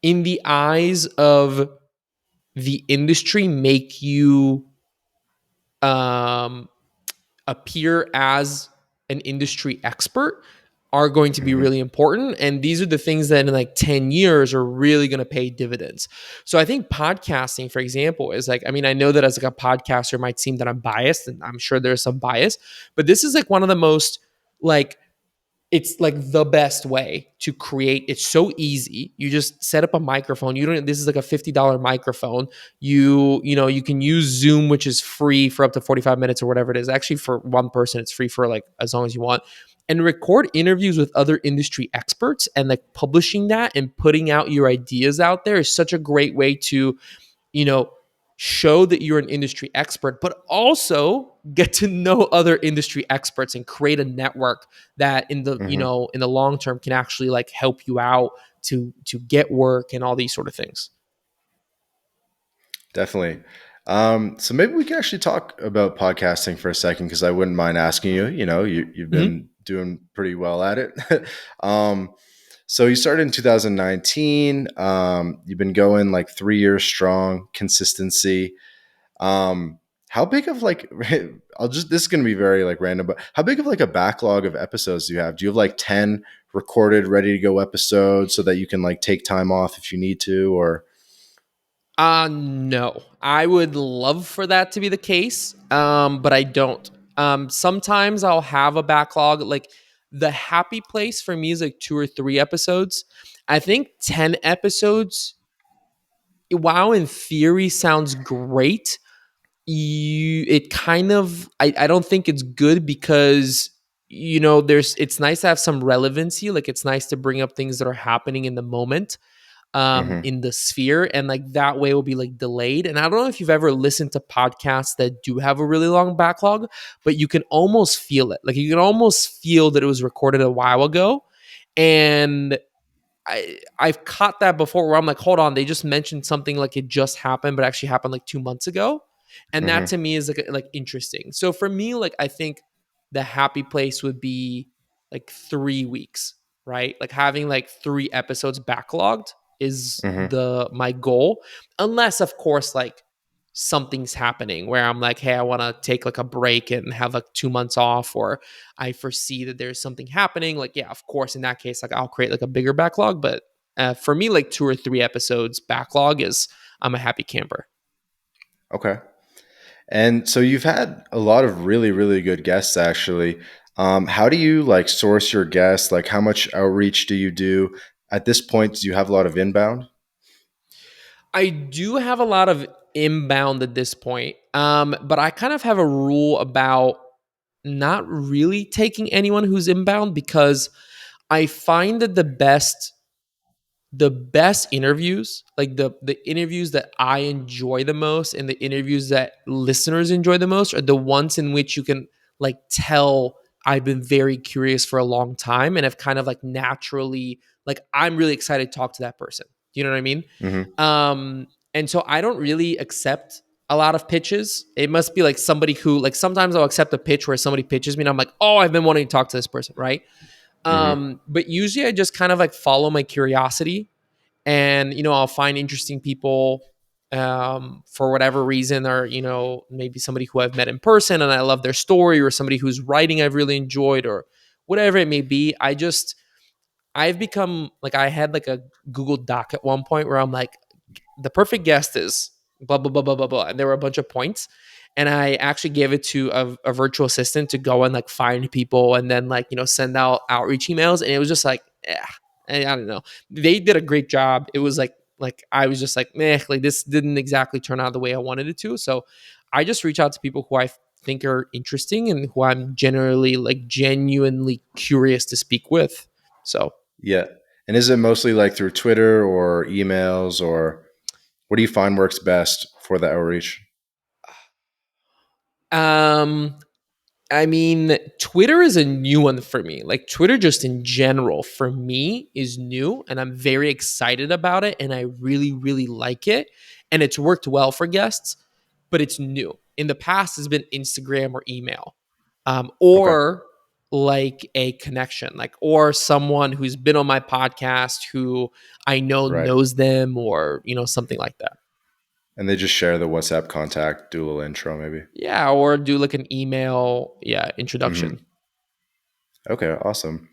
in the eyes of the industry make you um appear as an industry expert are going to be Hmm. really important. And these are the things that in like 10 years are really going to pay dividends. So I think podcasting, for example, is like, I mean, I know that as like a podcaster, it might seem that I'm biased, and I'm sure there's some bias, but this is like one of the most like it's like the best way to create. It's so easy. You just set up a microphone. You don't, this is like a $50 microphone. You can use Zoom, which is free for up to 45 minutes or whatever it is. Actually, for one person, it's free for like as long as you want. And record interviews with other industry experts, and like publishing that and putting out your ideas out there is such a great way to you know, show that you're an industry expert, but also get to know other industry experts and create a network that in the, Hmm. in the long term can actually like help you out to get work and all these sort of things. Definitely. So maybe we can actually talk about podcasting for a second, because I wouldn't mind asking you. You've Mhm. been doing pretty well at it. um, so you started in 2019. You've been going like 3 years strong, consistency. Um, how big of like this is going to be very like random, but how big of like a backlog of episodes do you have? Do you have like 10 recorded, ready to go episodes so that you can like take time off if you need to, or? No. I would love for that to be the case, but I don't. Sometimes I'll have a backlog. Like the happy place for me is like 2 or 3 episodes. I think 10 episodes, while in theory sounds great, it kind of I don't think it's good, because there's it's nice to have some relevancy. Like it's nice to bring up things that are happening in the moment, Mhm. in the sphere, and like that way will be like delayed. And I don't know if you've ever listened to podcasts that do have a really long backlog, but you can almost feel it. Like you can almost feel that it was recorded a while ago. And I've caught that before where I'm like, hold on, they just mentioned something like it just happened, but actually happened like 2 months ago. And that Mm-hmm. to me is like interesting. So for me, like I think the happy place would be like 3 weeks, right? Like having like 3 episodes backlogged is Mm-hmm. the my goal. Unless of course like something's happening where I'm like, hey, I want to take like a break and have like 2 months off, or I foresee that there's something happening. Like, yeah, of course, in that case, like I'll create like a bigger backlog. But for me, like 2 or 3 episodes backlog is I'm a happy camper. Okay. And so you've had a lot of really, really good guests actually. How do you like source your guests? Like how much outreach do you do? At this point, do you have a lot of inbound? I do have a lot of inbound at this point, but I kind of have a rule about not really taking anyone who's inbound because I find that the best interviews, like the interviews that I enjoy the most and the interviews that listeners enjoy the most, are the ones in which you can like tell I've been very curious for a long time and have kind of like naturally like I'm really excited to talk to that person. You know what I mean? Mm-hmm. And so I don't really accept a lot of pitches. It must be like somebody who like sometimes I'll accept a pitch where somebody pitches me and I'm like, oh, I've been wanting to talk to this person, right? Mm-hmm. But usually I just kind of like follow my curiosity, and I'll find interesting people for whatever reason, or maybe somebody who I've met in person and I love their story, or somebody whose writing I've really enjoyed, or whatever it may be. I've become like, I had like a Google Doc at one point where I'm like, the perfect guest is blah blah blah blah blah blah, and there were a bunch of points, and I actually gave it to a virtual assistant to go and like find people and then like send out outreach emails, and it was just like, I don't know, they did a great job. It was like I was just like, meh, like this didn't exactly turn out the way I wanted it to. So I just reach out to people who I think are interesting and who I'm generally like genuinely curious to speak with. So Yeah. And is it mostly like through Twitter or emails, or what do you find works best for the outreach? um I mean, Twitter is a new one for me. Like Twitter just in general for me is new, and I'm very excited about it and I really really like it, and it's worked well for guests, but it's new. In the past has been Instagram or email. Okay. Or like a connection, like or someone who's been on my podcast who I know Right. knows them, or something like that. And they just share the WhatsApp contact, do a little intro maybe. Yeah, or do like an email, yeah, Mm-hmm. introduction. Okay. Awesome.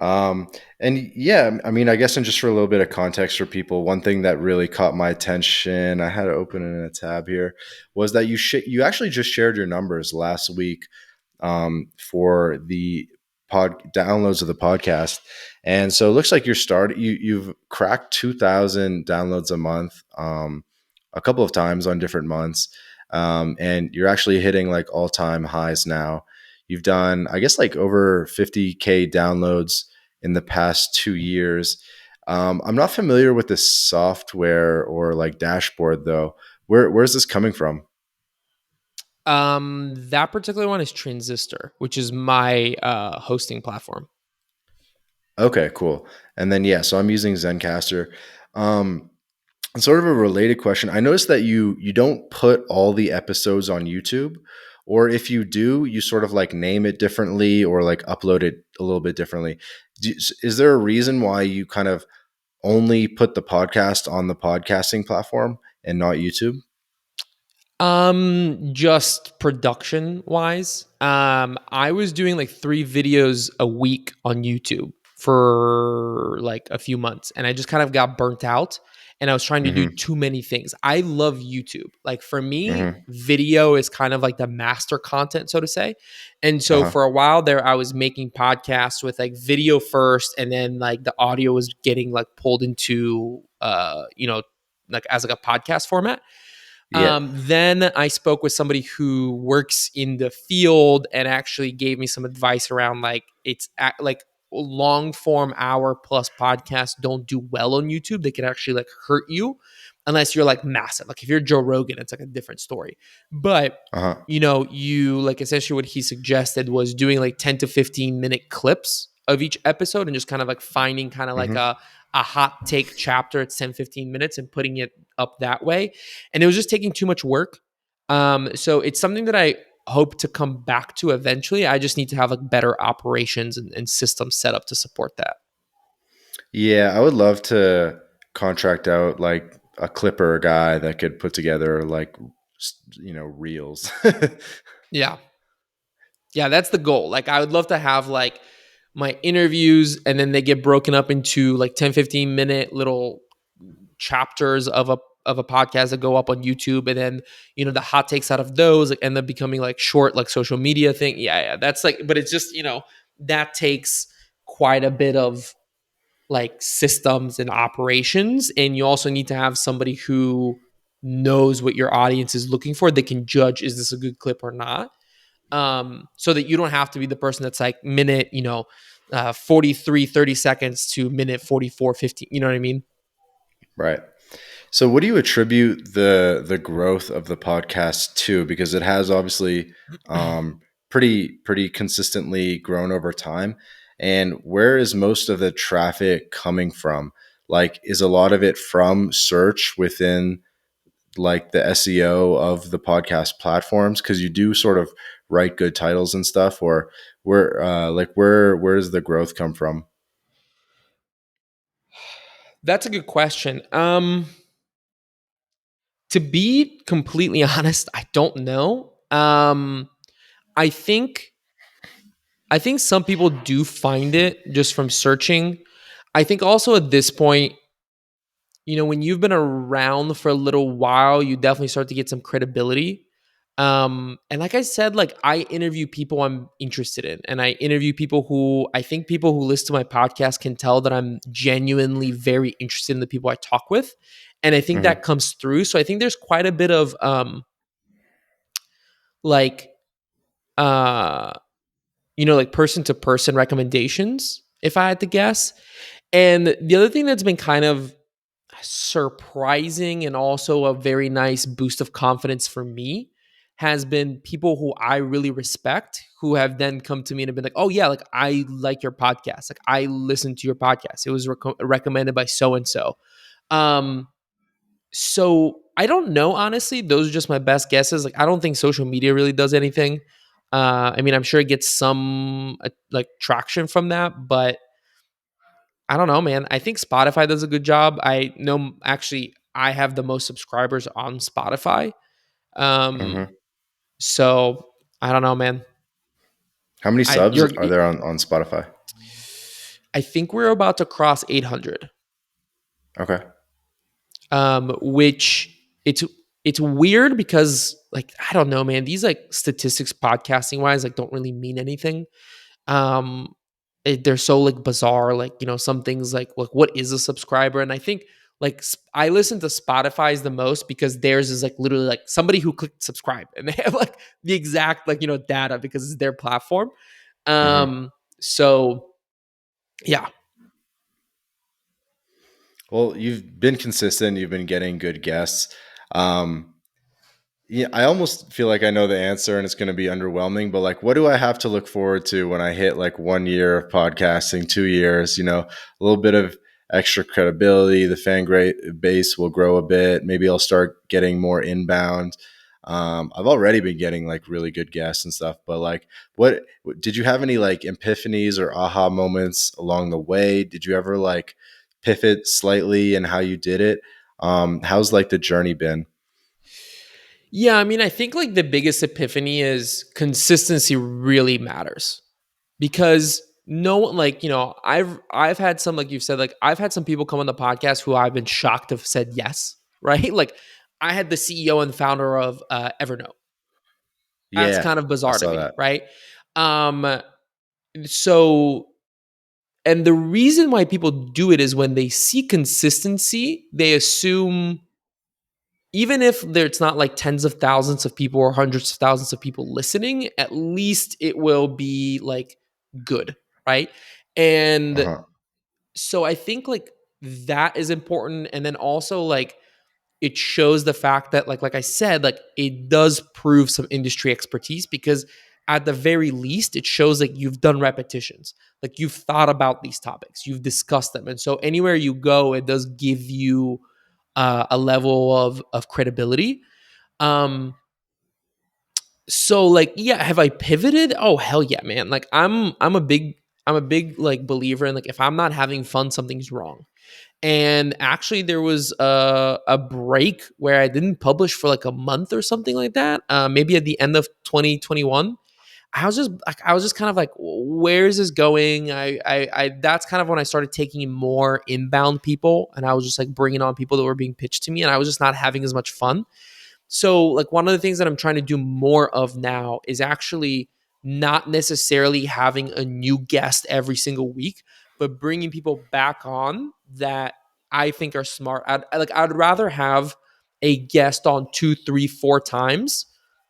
And yeah, I mean, I guess, and just for a little bit of context for people, one thing that really caught my attention, I had to open it in a tab here, was that you actually just shared your numbers last week for the pod downloads of the podcast, and so it looks like you've cracked 2,000 downloads a month, a couple of times on different months, and you're actually hitting like all time highs now. You've done, I guess, like over 50K downloads in the past 2 years. I'm not familiar with this software or like dashboard though. Where's this coming from? That particular one is Transistor, which is my hosting platform. Okay, cool. And then yeah, so I'm using Zencaster. Um, and sort of a related question. I noticed that you don't put all the episodes on YouTube, or if you do, you sort of like name it differently or like upload it a little bit differently. Is there a reason why you kind of only put the podcast on the podcasting platform and not YouTube? Just production wise, I was doing like 3 videos a week on YouTube for like a few months, and I just kind of got burnt out, and I was trying to do Mm-hmm. too many things. I love YouTube. Like for me, Mm-hmm. video is kind of like the master content, so to say. And so Uh-huh. for a while there, I was making podcasts with like video first, and then like the audio was getting like pulled into like as like a podcast format. Yeah. Then I spoke with somebody who works in the field and actually gave me some advice around like like long form hour plus podcasts don't do well on YouTube. They can actually like hurt you unless you're like massive. Like if you're Joe Rogan, it's like a different story. But Uh-huh. you like essentially what he suggested was doing like 10 to 15-minute clips of each episode and just kind of like finding kind of like Mm-hmm. a hot take chapter. It's 10, 15 minutes and putting it up that way. And it was just taking too much work. So it's something that I hope to come back to eventually. I just need to have like better operations and systems set up to support that. Yeah, I would love to contract out like a clipper guy that could put together like reels. Yeah. Yeah, that's the goal. Like I would love to have like my interviews and then they get broken up into like 10-15 minute little chapters of a podcast that go up on YouTube, and then the hot takes out of those like, end up becoming like short like social media thing. Yeah, that's like, but it's just that takes quite a bit of like systems and operations, and you also need to have somebody who knows what your audience is looking for. They can judge, is this a good clip or not, so that you don't have to be the person that's like minute 43 30 seconds to minute 44 15. You know what I mean? Right. So what do you attribute the growth of the podcast to? Because it has obviously pretty consistently grown over time. And where is most of the traffic coming from? Like, is a lot of it from search within like the SEO of the podcast platforms? Because you do sort of write good titles and stuff, or where does the growth come from? That's a good question. To be completely honest, I don't know. I think I think some people do find it just from searching. I think also at this point, when you've been around for a little while, you definitely start to get some credibility. And like I said, like I interview people I'm interested in, and I interview people who I think people who listen to my podcast can tell that I'm genuinely very interested in the people I talk with. And I think that Hmm. comes through. So I think there's quite a bit of like uh like person to person recommendations, if I had to guess. And the other thing that's been kind of surprising and also a very nice boost of confidence for me has been people who I really respect who have then come to me and have been like, "Oh yeah, like I like your podcast. Like I listened to your podcast. It was recommended by so and so." Um so I don't know, honestly. Those are just my best guesses. Like I don't think social media really does anything. I mean, I'm sure it gets some like traction from that, but I don't know, man. I think Spotify does a good job. I know actually I have the most subscribers on Spotify. Um, Hmm. so I don't know, man. How many I subs you're are there on Spotify? I think we're about to cross 800. Okay. Which it's weird because like I don't know, man. These like statistics podcasting wise like don't really mean anything. um they're so like bizarre, like some things like what is a subscriber, and I think like I listen to Spotify's the most because theirs is like literally like somebody who clicked subscribe and they have like the exact like data because it's their platform. Hmm. So yeah. Well, you've been consistent. You've been getting good guests. Um, Yeah, I almost feel like I know the answer and it's going to be underwhelming, but like, what do I have to look forward to when I hit like 1 year of podcasting, 2 years, a little bit of extra credibility, the base will grow a bit. Maybe I'll start getting more inbound. I've already been getting like really good guests and stuff, but like, what did you have any like epiphanies or aha moments along the way? Did you ever like pivot slightly in how you did it? How's like the journey been? Yeah, I mean, I think like the biggest epiphany is consistency really matters because no one like, I've had some, like you've said, like I've had some people come on the podcast who I've been shocked have said yes, right? Like I had the CEO and founder of Evernote. That's Yeah, kind of I bizarre to saw me, that. right? Um so and the reason why people do it is when they see consistency, they assume even if it's not like tens of thousands of people or hundreds of thousands of people listening, at least it will be like good, right? And Uh-huh. so I think like that is important. And then also like it shows the fact that like I said, like it does prove some industry expertise because at the very least it shows like you've done repetitions, like you've thought about these topics, you've discussed them, and so anywhere you go it does give you a level of credibility. um So like, yeah, have I pivoted? Oh hell yeah, man. Like I'm a big like believer in like if I'm not having fun, something's wrong. And actually, there was a break where I didn't publish for like a month or something like that. Maybe at the end of 2021. I was just kind of like, where is this going? I that's kind of when I started taking more inbound people, and I was just like bringing on people that were being pitched to me, and I was just not having as much fun. So, like, one of the things that I'm trying to do more of now is actually not necessarily having a new guest every single week, but bringing people back on that I think are smart. I'd rather have a guest on two, three, four times,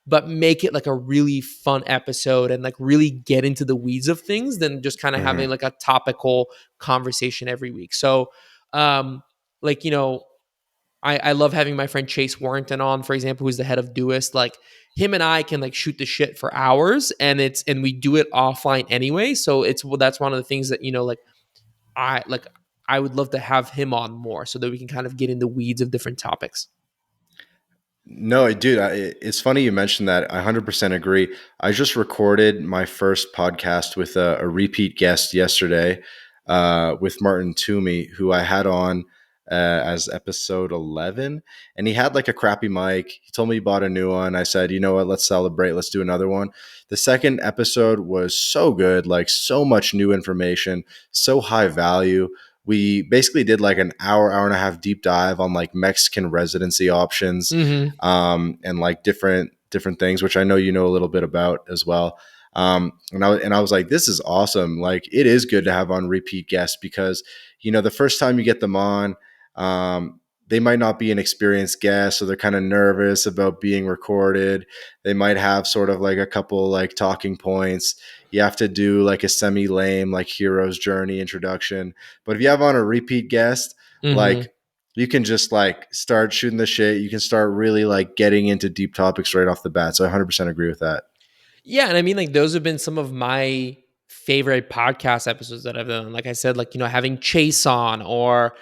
but make it like a really fun episode and like really get into the weeds of things than just kind of having Hmm. like a topical conversation every week. So, um, like, I love having my friend Chase Warrington on, for example, who's the head of Doist. Like him and I can like shoot the shit for hours, and we do it offline anyway. So it's well, that's one of the things that like like I would love to have him on more so that we can kind of get in the weeds of different topics. No, dude, it's funny you mentioned that. I 100% agree. I just recorded my first podcast with a repeat guest yesterday with Martin Toomey, who I had on as episode 11. And he had like a crappy mic. He told me he bought a new one. I said, you know what? Let's celebrate. Let's do another one. The second episode was so good, like so much new information, so high value. We basically did like an hour and a half deep dive on like Mexican residency options, Mm-hmm. and like different things, which I know you know a little bit about as well. And I was like, this is awesome. Like, it is good to have on repeat guests because the first time you get them on, they might not be an experienced guest, so they're kind of nervous about being recorded. They might have sort of like a couple like talking points. You have to do like a semi lame like hero's journey introduction. But if you have on a repeat guest, Mm-hmm. like you can just like start shooting the shit. You can start really like getting into deep topics right off the bat. So I 100% agree with that. Yeah, and I mean, like those have been some of my favorite podcast episodes that I've done. Like I said, like having Chase on or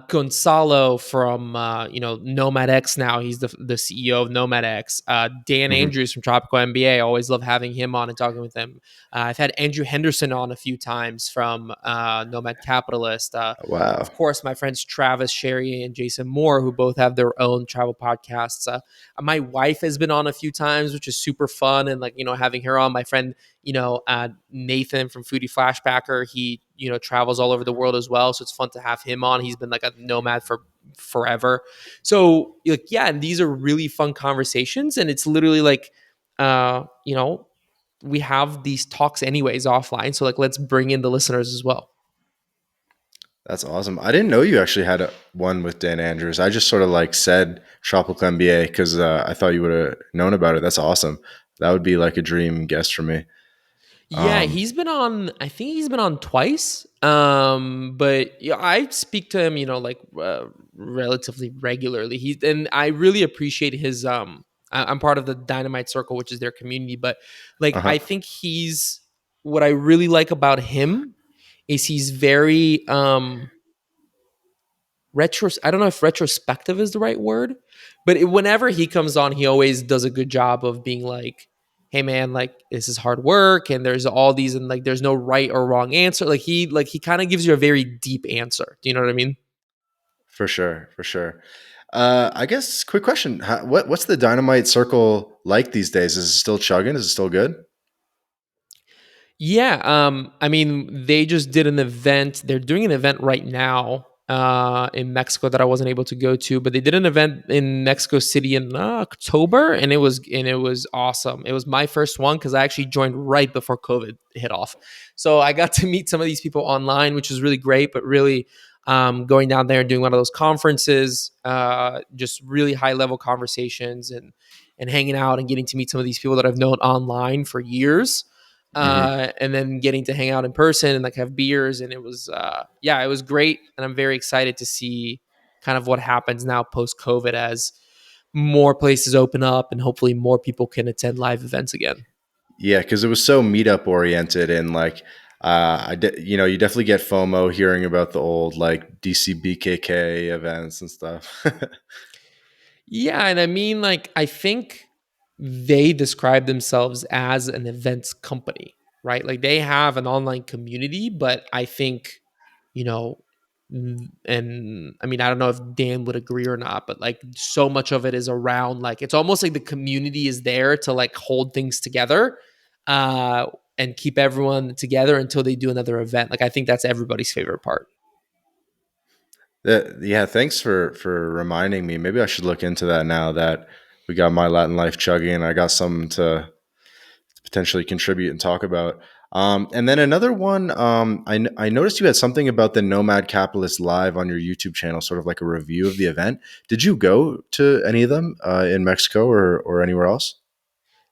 Gonzalo from Nomad X. Now he's the CEO of Nomad X. Dan Hmm. Andrews from Tropical MBA. Always love having him on and talking with him. I've had Andrew Henderson on a few times from Nomad Capitalist. Of Wow. course, my friends Travis Sherry and Jason Moore, who both have their own travel podcasts. My wife has been on a few times, which is super fun, and like having her on. My friend, Nathan from Foodie Flashbacker, he travels all over the world as well, so it's fun to have him on. He's been like a nomad for forever. So like, yeah, and these are really fun conversations, and it's literally like, uh, you know, we have these talks anyways offline. So like, let's bring in the listeners as well. That's awesome. I didn't know you actually had one with Dan Andrews. I just sort of like said Tropical MBA because I thought you would have known about it. That's awesome. That would be like a dream guest for me. Yeah, Um, he's been on. I think he's been on twice. But yeah, I speak to him, relatively regularly. And I really appreciate his. I'm part of the Dynamite Circle, which is their community. But like, uh-huh. I think he's what I really like about him is he's very I don't know if retrospective is the right word, but whenever he comes on, he always does a good job of being like, "Hey man, like this is hard work, and there's all these, and like there's no right or wrong answer." Like he kind of gives you a very deep answer. Do you know what I mean? For sure. For sure. I guess quick question. What's the Dynamite Circle like these days? Is it still chugging? Is it still good? Yeah, I mean, they just did an event. They're doing an event right now in Mexico that I wasn't able to go to, but they did an event in Mexico City in October, and it was awesome. It was my first one because I actually joined right before COVID hit off, so I got to meet some of these people online, which was really great. But really, going down there and doing one of those conferences, just really high level conversations and hanging out and getting to meet some of these people that I've known online for years, Hmm. and then getting to hang out in person and like have beers, and it was yeah, it was great, and I'm very excited to see kind of what happens now post COVID as more places open up and hopefully more people can attend live events again. Yeah, because it was so meetup oriented and like you definitely get FOMO hearing about the old like DCBKK events and stuff. Yeah, and I mean, like, I think they describe themselves as an events company, right? Like they have an online community, but I think, you know, and I mean, I don't know if Dan would agree or not, but like so much of it is around like it's almost like the community is there to like hold things together uh and keep everyone together until they do another event. Like I think that's everybody's favorite part. Yeah, thanks for reminding me. Maybe I should look into that now that we got my Latin life chugging. I got something to potentially contribute and talk about. And then another one, I noticed you had something about the Nomad Capitalist Live on your YouTube channel, sort of like a review of the event. Did you go to any of them in Mexico or anywhere else?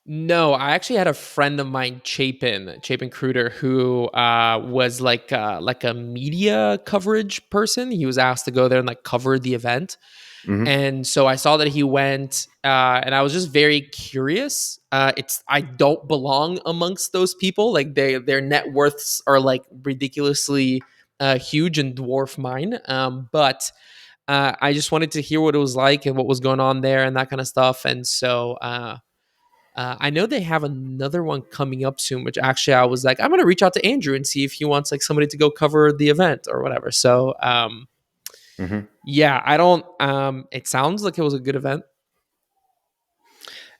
No, I actually had a friend of mine, Chapin Cruder, who was like a media coverage person. He was asked to go there and like cover the event. Hmm. And so I saw that he went, and I was just very curious. It's I don't belong amongst those people. Like their net worths are like ridiculously huge and dwarf mine. But I just wanted to hear what it was like and what was going on there and that kind of stuff. And so I know they have another one coming up soon, which actually I was like, I'm gonna reach out to Andrew and see if he wants like somebody to go cover the event or whatever. So Hmm. yeah, I don't. It sounds like it was a good event.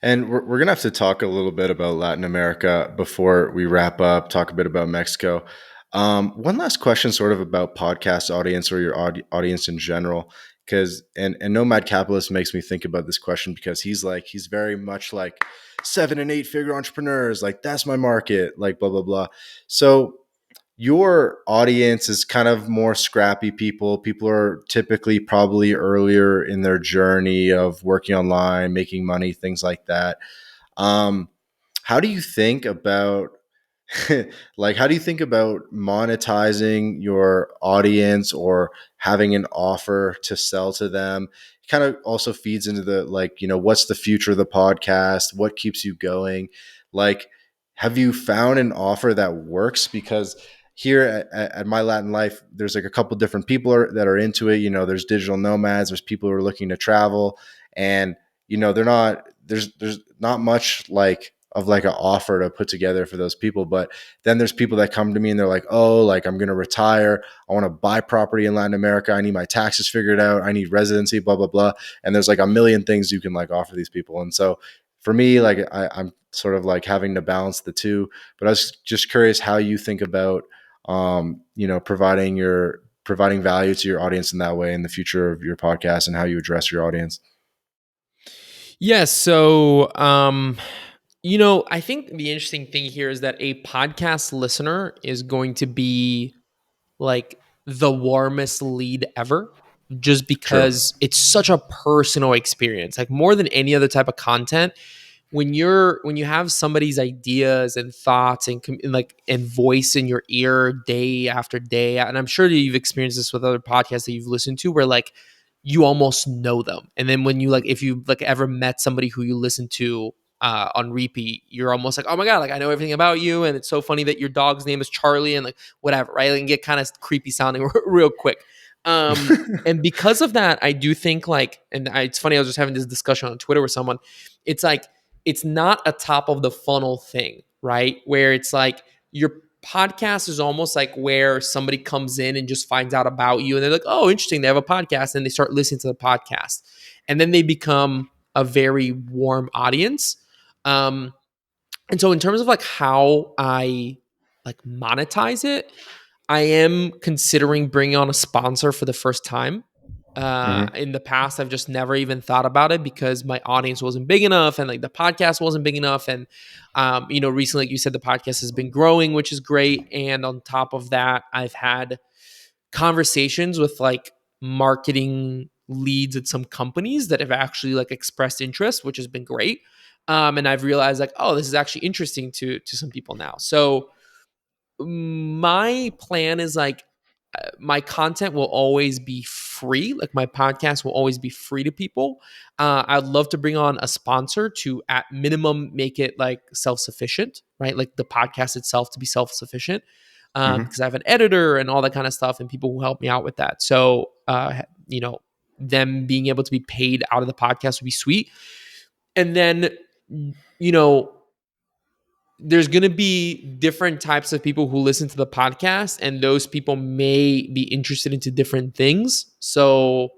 And we're going to have to talk a little bit about Latin America before we wrap up, talk a bit about Mexico. One last question, sort of about podcast audience or your audience in general. Because, and Nomad Capitalist makes me think about this question because he's very much like 7 and 8 figure entrepreneurs. Like, that's my market, like, blah, blah, blah. So, your audience is kind of more scrappy people. People are typically probably earlier in their journey of working online, making money, things like that. Um, how do you think about like how do you think about monetizing your audience or having an offer to sell to them? It kind of also feeds into the like, what's the future of the podcast? What keeps you going? Like, have you found an offer that works? Because here at My Latin Life, there's like a couple different people that are into it. There's digital nomads, there's people who are looking to travel, and they're not there's not much like of like an offer to put together for those people. But then there's people that come to me and they're like, oh, like I'm going to retire. I want to buy property in Latin America. I need my taxes figured out. I need residency, blah, blah, blah. And there's like a million things you can like offer these people. And so for me, like I'm sort of like having to balance the two, but I was just curious how you think about, providing value to your audience in that way in the future of your podcast and how you address your audience. Yes. So, I think the interesting thing here is that a podcast listener is going to be like the warmest lead ever, just True. because it's such a personal experience. Like more than any other type of content, when you have somebody's ideas and thoughts and like and voice in your ear day after day, and I'm sure that you've experienced this with other podcasts that you've listened to where like you almost know them, and then when you like if you like ever met somebody who you listen to on repeat, you're almost like, oh my god, like I know everything about you, and it's so funny that your dog's name is Charlie, and like whatever, right? Like, and get kind of creepy sounding real quick. And because of that, I do think like, it's funny, I was just having this discussion on Twitter with someone. It's like it's not a top of the funnel thing, right? Where it's like your podcast is almost like where somebody comes in and just finds out about you and they're like, oh, interesting, they have a podcast, and they start listening to the podcast. And then they become a very warm audience. Um, and so in terms of like how I like monetize it, I am considering bringing on a sponsor for the first time. Hmm. In the past, I've just never even thought about it because my audience wasn't big enough, and like the podcast wasn't big enough. And recently, like you said, the podcast has been growing, which is great. And on top of that, I've had conversations with like marketing leads at some companies that have actually like expressed interest, which has been great. And I've realized like, oh, this is actually interesting to some people now. So my plan is like my content will always be free. Like my podcast will always be free to people. I'd love to bring on a sponsor to, at minimum, make it like self sufficient, right? Like the podcast itself to be self sufficient, Hmm. because I have an editor and all that kind of stuff, and people who help me out with that. So, them being able to be paid out of the podcast would be sweet. And then you know, there's going to be different types of people who listen to the podcast, and those people may be interested into different things. So,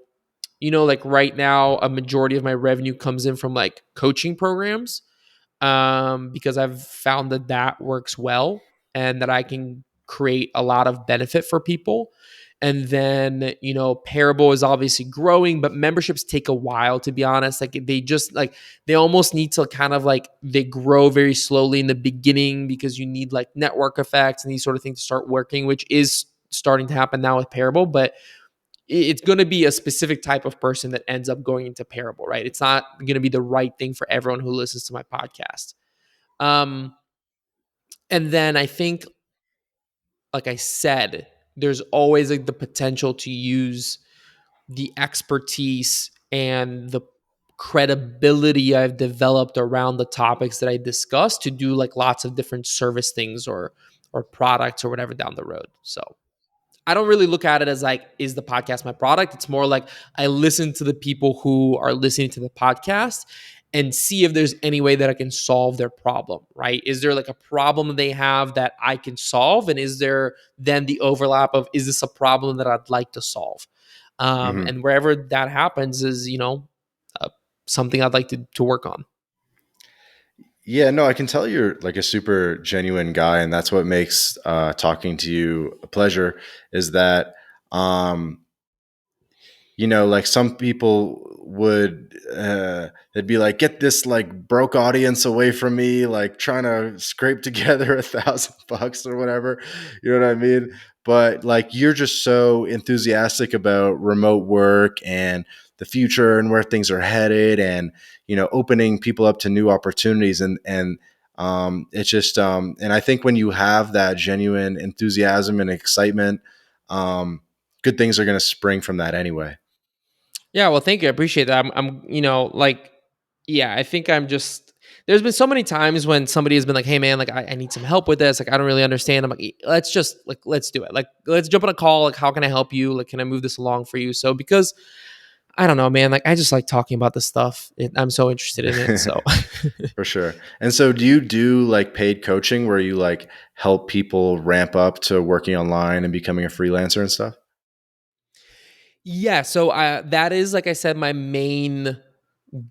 like right now, a majority of my revenue comes in from like coaching programs, because I've found that that works well and that I can create a lot of benefit for people. And then, Parable is obviously growing, but memberships take a while, to be honest. Like they just like, they almost need to kind of like, they grow very slowly in the beginning because you need like network effects and these sort of things to start working, which is starting to happen now with Parable. But it's going to be a specific type of person that ends up going into Parable, right? It's not going to be the right thing for everyone who listens to my podcast. Um, and then I think, like I said, there's always like the potential to use the expertise and the credibility I've developed around the topics that I discuss to do like lots of different service things or products or whatever down the road. So I don't really look at it as like, is the podcast my product? It's more like I listen to the people who are listening to the podcast and see if there's any way that I can solve their problem, right? Is there like a problem they have that I can solve? And is there then the overlap of, is this a problem that I'd like to solve? Hmm. And wherever that happens is, uh, something I'd like to work on. Yeah, no, I can tell you're like a super genuine guy, and that's what makes talking to you a pleasure. Is that um, like some people would they'd be like, get this like broke audience away from me, like trying to scrape together $1,000 or whatever. You know what I mean? But like you're just so enthusiastic about remote work and the future and where things are headed, and opening people up to new opportunities, and it's just and I think when you have that genuine enthusiasm and excitement, good things are going to spring from that anyway. Yeah, well, thank you. I appreciate that. Like, yeah, I think I'm just. There's been so many times when somebody has been like, "Hey, man, like, I need some help with this. Like, I don't really understand." I'm like, "Let's just like, let's do it. Like, let's jump on a call. Like, how can I help you? Like, can I move this along for you?" So, because I don't know, man. Like, I just like talking about this stuff. I'm so interested in it. So, For sure. And so do you do like paid coaching where you like help people ramp up to working online and becoming a freelancer and stuff? yeah. So, that is like I said, my main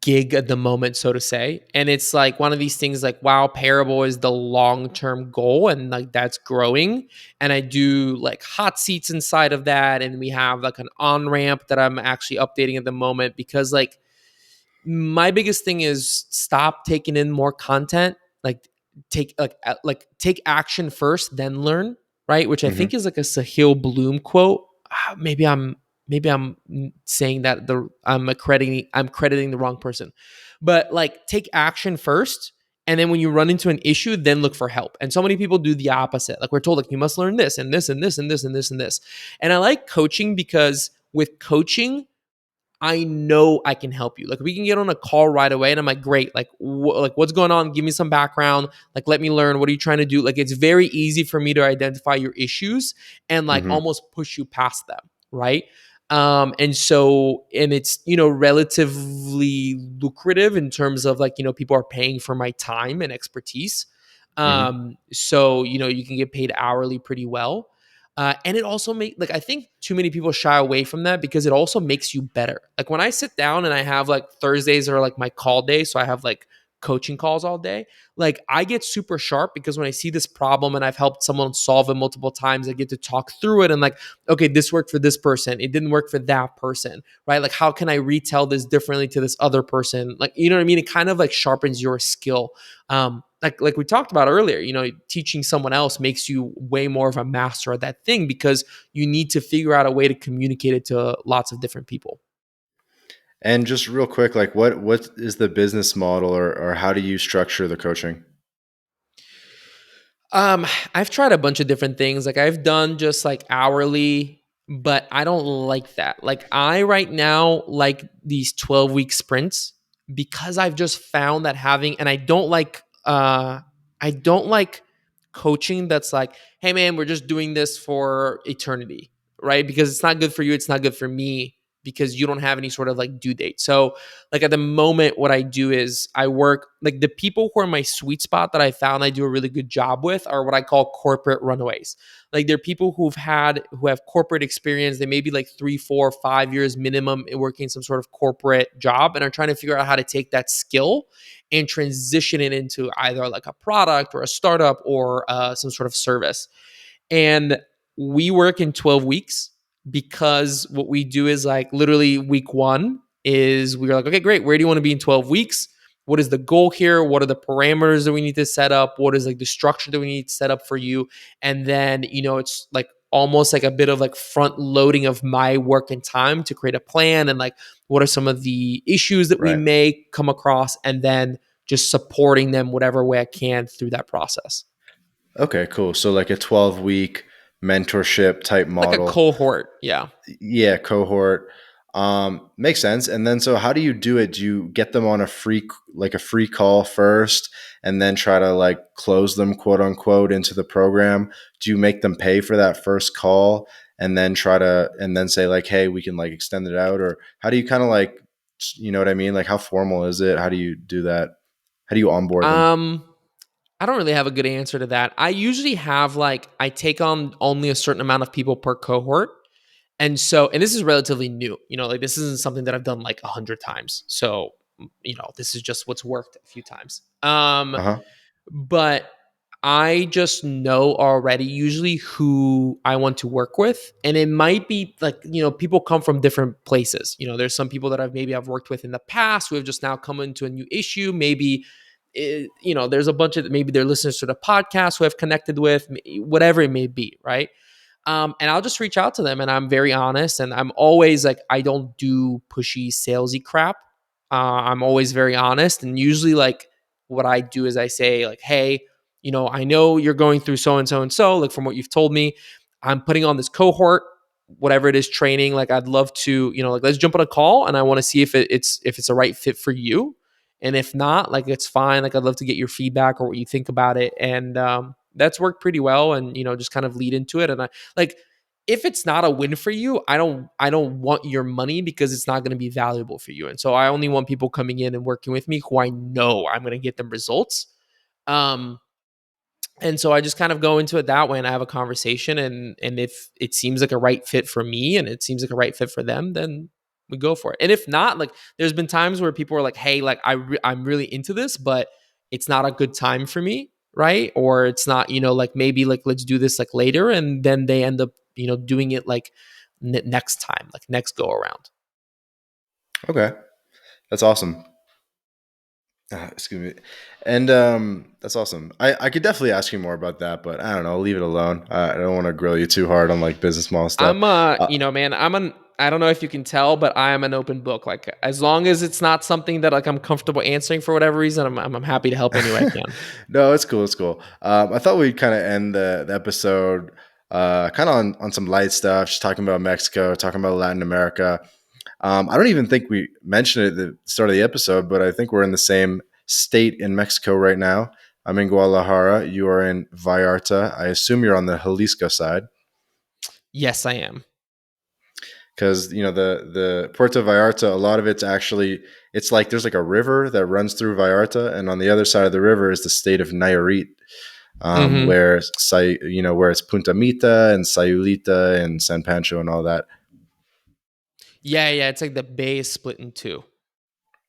gig at the moment, so to say. And it's like one of these things like, wow, Parable is the long term goal and like that's growing. And I do like hot seats inside of that. And we have like an on ramp that I'm actually updating at the moment because like my biggest thing is stop taking in more content. Like take action first, then learn, right? Which I Hmm. think is like a Sahil Bloom quote. Maybe I'm saying that I'm crediting the wrong person. But like take action first, and then when you run into an issue, then look for help. And so many people do the opposite. Like we're told like you must learn this and this and this and this and this and this. And I like coaching because with coaching I know I can help you. Like we can get on a call right away, and I'm like, great. Like, like what's going on? Give me some background. Like, let me learn. What are you trying to do? Like, it's very easy for me to identify your issues and like Hmm. almost push you past them, right? And it's relatively lucrative in terms of like people are paying for my time and expertise. Hmm. So you can get paid hourly pretty well. And it also like I think too many people shy away from that because it also makes you better. Like when I sit down and I have like Thursdays are like my call day, so I have like coaching calls all day. Like I get super sharp because when I see this problem and I've helped someone solve it multiple times, I get to talk through it and like, okay, this worked for this person, it didn't work for that person, right? Like how can I retell this differently to this other person? Like you know what I mean? It kind of like sharpens your skill. Like we talked about earlier, teaching someone else makes you way more of a master at that thing because you need to figure out a way to communicate it to lots of different people. And just real quick, like what is the business model, or how do you structure the coaching? Um, I've tried a bunch of different things. Like I've done just like hourly, but I don't like that. Like I right now like these 12-week sprints because I've just found that having and I don't like coaching that's like, "Hey man, we're just doing this for eternity." Right? Because it's not good for you, it's not good for me. because you don't have any sort of like due date. So like at the moment, what I do is I work like the people who are my sweet spot that I found I do a really good job with are what I call corporate runaways. Like they're people who have corporate experience. They may be like 3, 4, 5 years minimum working some sort of corporate job and are trying to figure out how to take that skill and transition it into either like a product or a startup or some sort of service. And we work in 12 weeks because what we do is like literally week one is we're like, okay, great. Where do you want to be in 12 weeks? What is the goal here? What are the parameters that we need to set up? What is like the structure that we need to set up for you? And then, it's like almost like a bit of like front loading of my work and time to create a plan and like what are some of the issues that we Right. may come across and then just supporting them whatever way I can through that process. Okay, cool. So like a 12-week mentorship type Like a model. cohort. Yeah. Yeah, cohort. Makes sense. And then so how do you do it? Do you get them on a free call first and then try to like close them quote unquote into the program? Do you make them pay for that first call and then say like, hey, we can like extend it out? Or how do you kind of like, you know what I mean? Like how formal is it? How do you do that? How do you onboard them? Um, I don't really have a good answer to that. I usually have like I take on only a certain amount of people per cohort. And this is relatively new, like this isn't something that I've done like 100 times. So, this is just what's worked a few times. Uh-huh. But I just know already usually who I want to work with. And it might be like, people come from different places. There's some people that I've worked with in the past who have just now come into a new issue. Maybe, there's a bunch of maybe they're listeners to the podcast who I've connected with, whatever it may be. Right. And I'll just reach out to them and I'm very honest. And I'm always like, I don't do pushy, salesy crap. I'm always very honest. And usually, like, what I do is I say, like, hey, I know you're going through so and so and so, like, from what you've told me, I'm putting on this cohort, whatever it is, training. Like, I'd love to, like, let's jump on a call and I want to see if it's a right fit for you. And if not, like, it's fine. Like, I'd love to get your feedback or what you think about it. And that's worked pretty well. And, just kind of lead into it. And I, like, if it's not a win for you, I don't want your money because it's not going to be valuable for you. And so I only want people coming in and working with me who I know I'm going to get them results. Um and so I just kind of go into it that way and I have a conversation, and if it seems like a right fit for me and it seems like a right fit for them, then we go for it. And if not, like there's been times where people are like, "Hey, like I'm really into this, but it's not a good time for me." Right? Or it's not, like maybe like let's do this like later, and then they end up, doing it like next time, like next go around. Okay. That's awesome. Excuse me. And that's awesome. I could definitely ask you more about that, but I don't know. I'll leave it alone. I don't want to grill you too hard on like business model stuff. Uh, Man, I don't know if you can tell, but I am an open book. Like as long as it's not something that like I'm comfortable answering for whatever reason, I'm happy to help any way I can. no, it's cool. It's cool. I thought we'd kind of end the episode kind of on some light stuff, just talking about Mexico, talking about Latin America. I don't even think we mentioned it at the start of the episode, but I think we're in the same state in Mexico right now. I'm in Guadalajara. You are in Vallarta. I assume you're on the Jalisco side Yes, I am. because the Puerto Vallarta. A lot of it's like there's like a river that runs through Vallarta, and on the other side of the river is the state of Nayarit, Hmm. where it's Punta Mita and Sayulita and San Pancho and all that. Yeah, yeah. It's like the bay is split in two.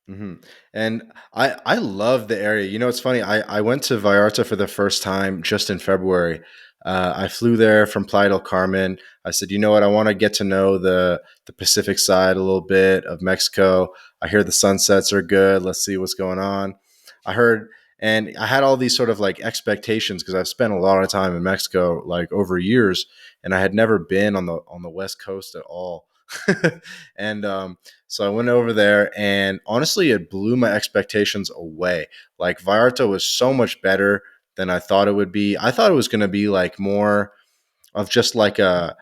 hmm And I love the area. It's funny. I went to Vallarta for the first time just in February. I flew there from Playa del Carmen. I said, you know what? I want to get to know the Pacific side a little bit of Mexico. I hear the sunsets are good. Let's see what's going on. I heard, and I had all these sort of like expectations because I've spent a lot of time in Mexico, like over years, and I had never been on the West Coast at all. and So I went over there, and honestly, it blew my expectations away. Like Vallarta was so much better than I thought it would be. I thought it was going to be like more of just like a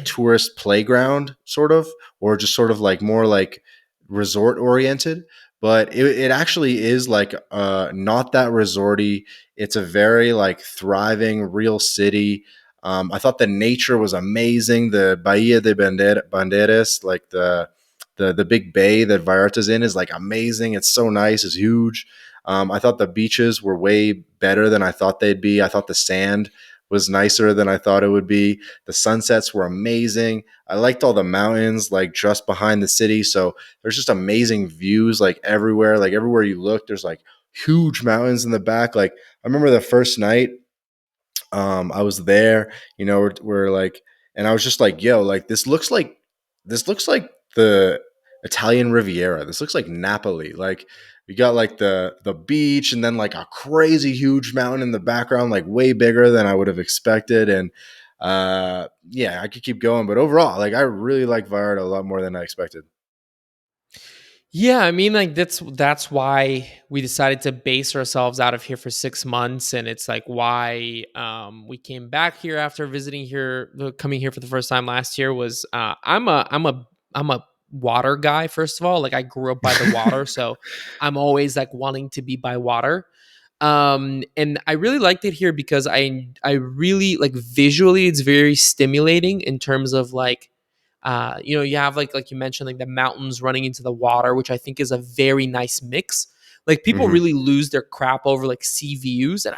tourist playground, sort of, or just sort of like more like resort oriented. But it actually is like not that resorty. It's a very like thriving real city. I thought the nature was amazing. The Bahia de Banderas, like the big bay that Vallarta's in is like amazing. It's so nice. It's huge. I thought the beaches were way better than I thought they'd be. I thought the sand was nicer than I thought it would be. The sunsets were amazing. I liked all the mountains like just behind the city. So there's just amazing views like everywhere. Like everywhere you look, there's like huge mountains in the back. Like I remember the first night I was there, we're like, and I was just like, yo, like this looks like the Italian Riviera. This looks like Napoli. Like you got like the beach and then like a crazy huge mountain in the background, like way bigger than I would have expected. And yeah, I could keep going, but overall, like I really like Vallarta a lot more than I expected. Yeah, I mean, like that's why we decided to base ourselves out of here for 6 months, and it's like why we came back here after visiting here, coming here for the first time last year. Was I'm a water guy. First of all, like I grew up by the water, so I'm always like wanting to be by water. And I really liked it here because I really like visually, it's very stimulating in terms of like you have like you mentioned, like the mountains running into the water, which I think is a very nice mix. Like people Hmm. really lose their crap over like sea views, and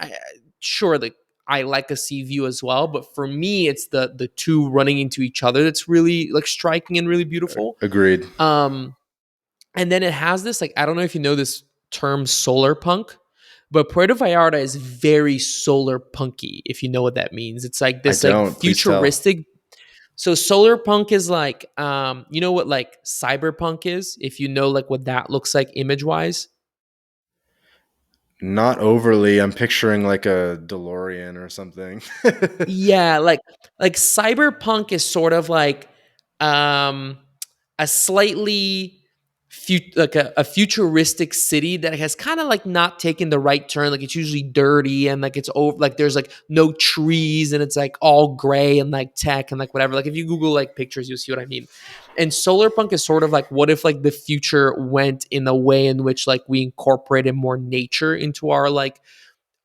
sure, like I like a sea view as well, but for me, it's the two running into each other that's really like striking and really beautiful. Agreed. Um, and then it has this like I don't know if you know this term solar punk, but Puerto Vallarta is very solar punky. If you know what that means, it's like I this like don't. Please tell. futuristic. So solar punk is like, you know what like cyberpunk is? If you know like what that looks like image wise. Not overly. I'm picturing like a DeLorean or something. Yeah, like cyberpunk is sort of like um a slightly like a futuristic city that has kind of like not taken the right turn. Like it's usually dirty and like it's over like there's like no trees and it's like all gray and like tech and like whatever. Like if you Google like pictures, you'll see what I mean. And solar punk is sort of like what if like the future went in a way in which like we incorporated more nature into our like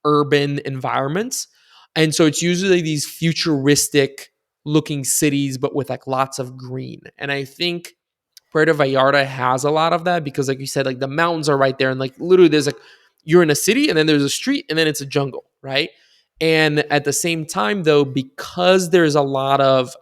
urban environments. And so it's usually these futuristic looking cities, but with like lots of green. And I think Puerto Vallarta has a lot of that because, like you said, like the mountains are right there. And like literally, there's like, you're in a city and then there's a street and then it's a jungle, right? And at the same time, though, because there's a lot of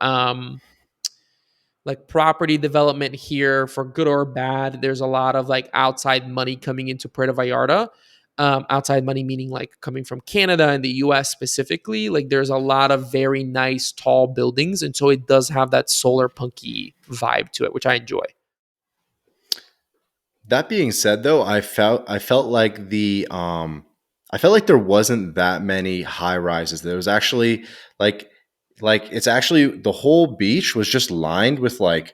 like property development here for good or bad. There's a lot of like outside money coming into Puerto Vallarta. Outside money meaning like coming from Canada and the US specifically. Like there's a lot of very nice tall buildings. And so it does have that solar punky vibe to it, which I enjoy. That being said, though, I felt like there wasn't that many high rises. There was actually like it's actually the whole beach was just lined with like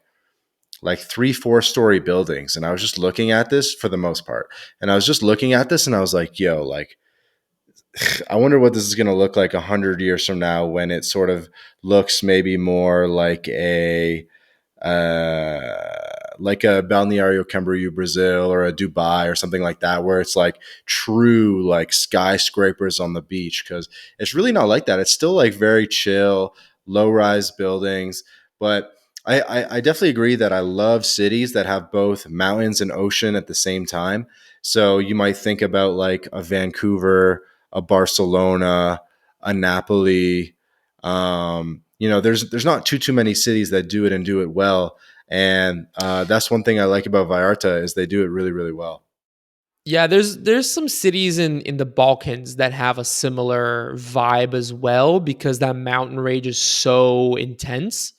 3 4 story buildings, and I was just looking at this for the most part, and I was just looking at this, and I was like, yo, like I wonder what this is going to look like 100 years from now when it sort of looks maybe more like a Balneario Camboriú, Brazil, or a Dubai or something like that, where it's like true like skyscrapers on the beach. Because it's really not like that. It's still like very chill, low rise buildings. But I definitely agree that I love cities that have both mountains and ocean at the same time. So you might think about like a Vancouver, a Barcelona, a Napoli. There's not too many cities that do it and do it well, and that's one thing I like about Vallarta is they do it really really well. Yeah, there's some cities in the Balkans that have a similar vibe as well because that mountain range is so intense.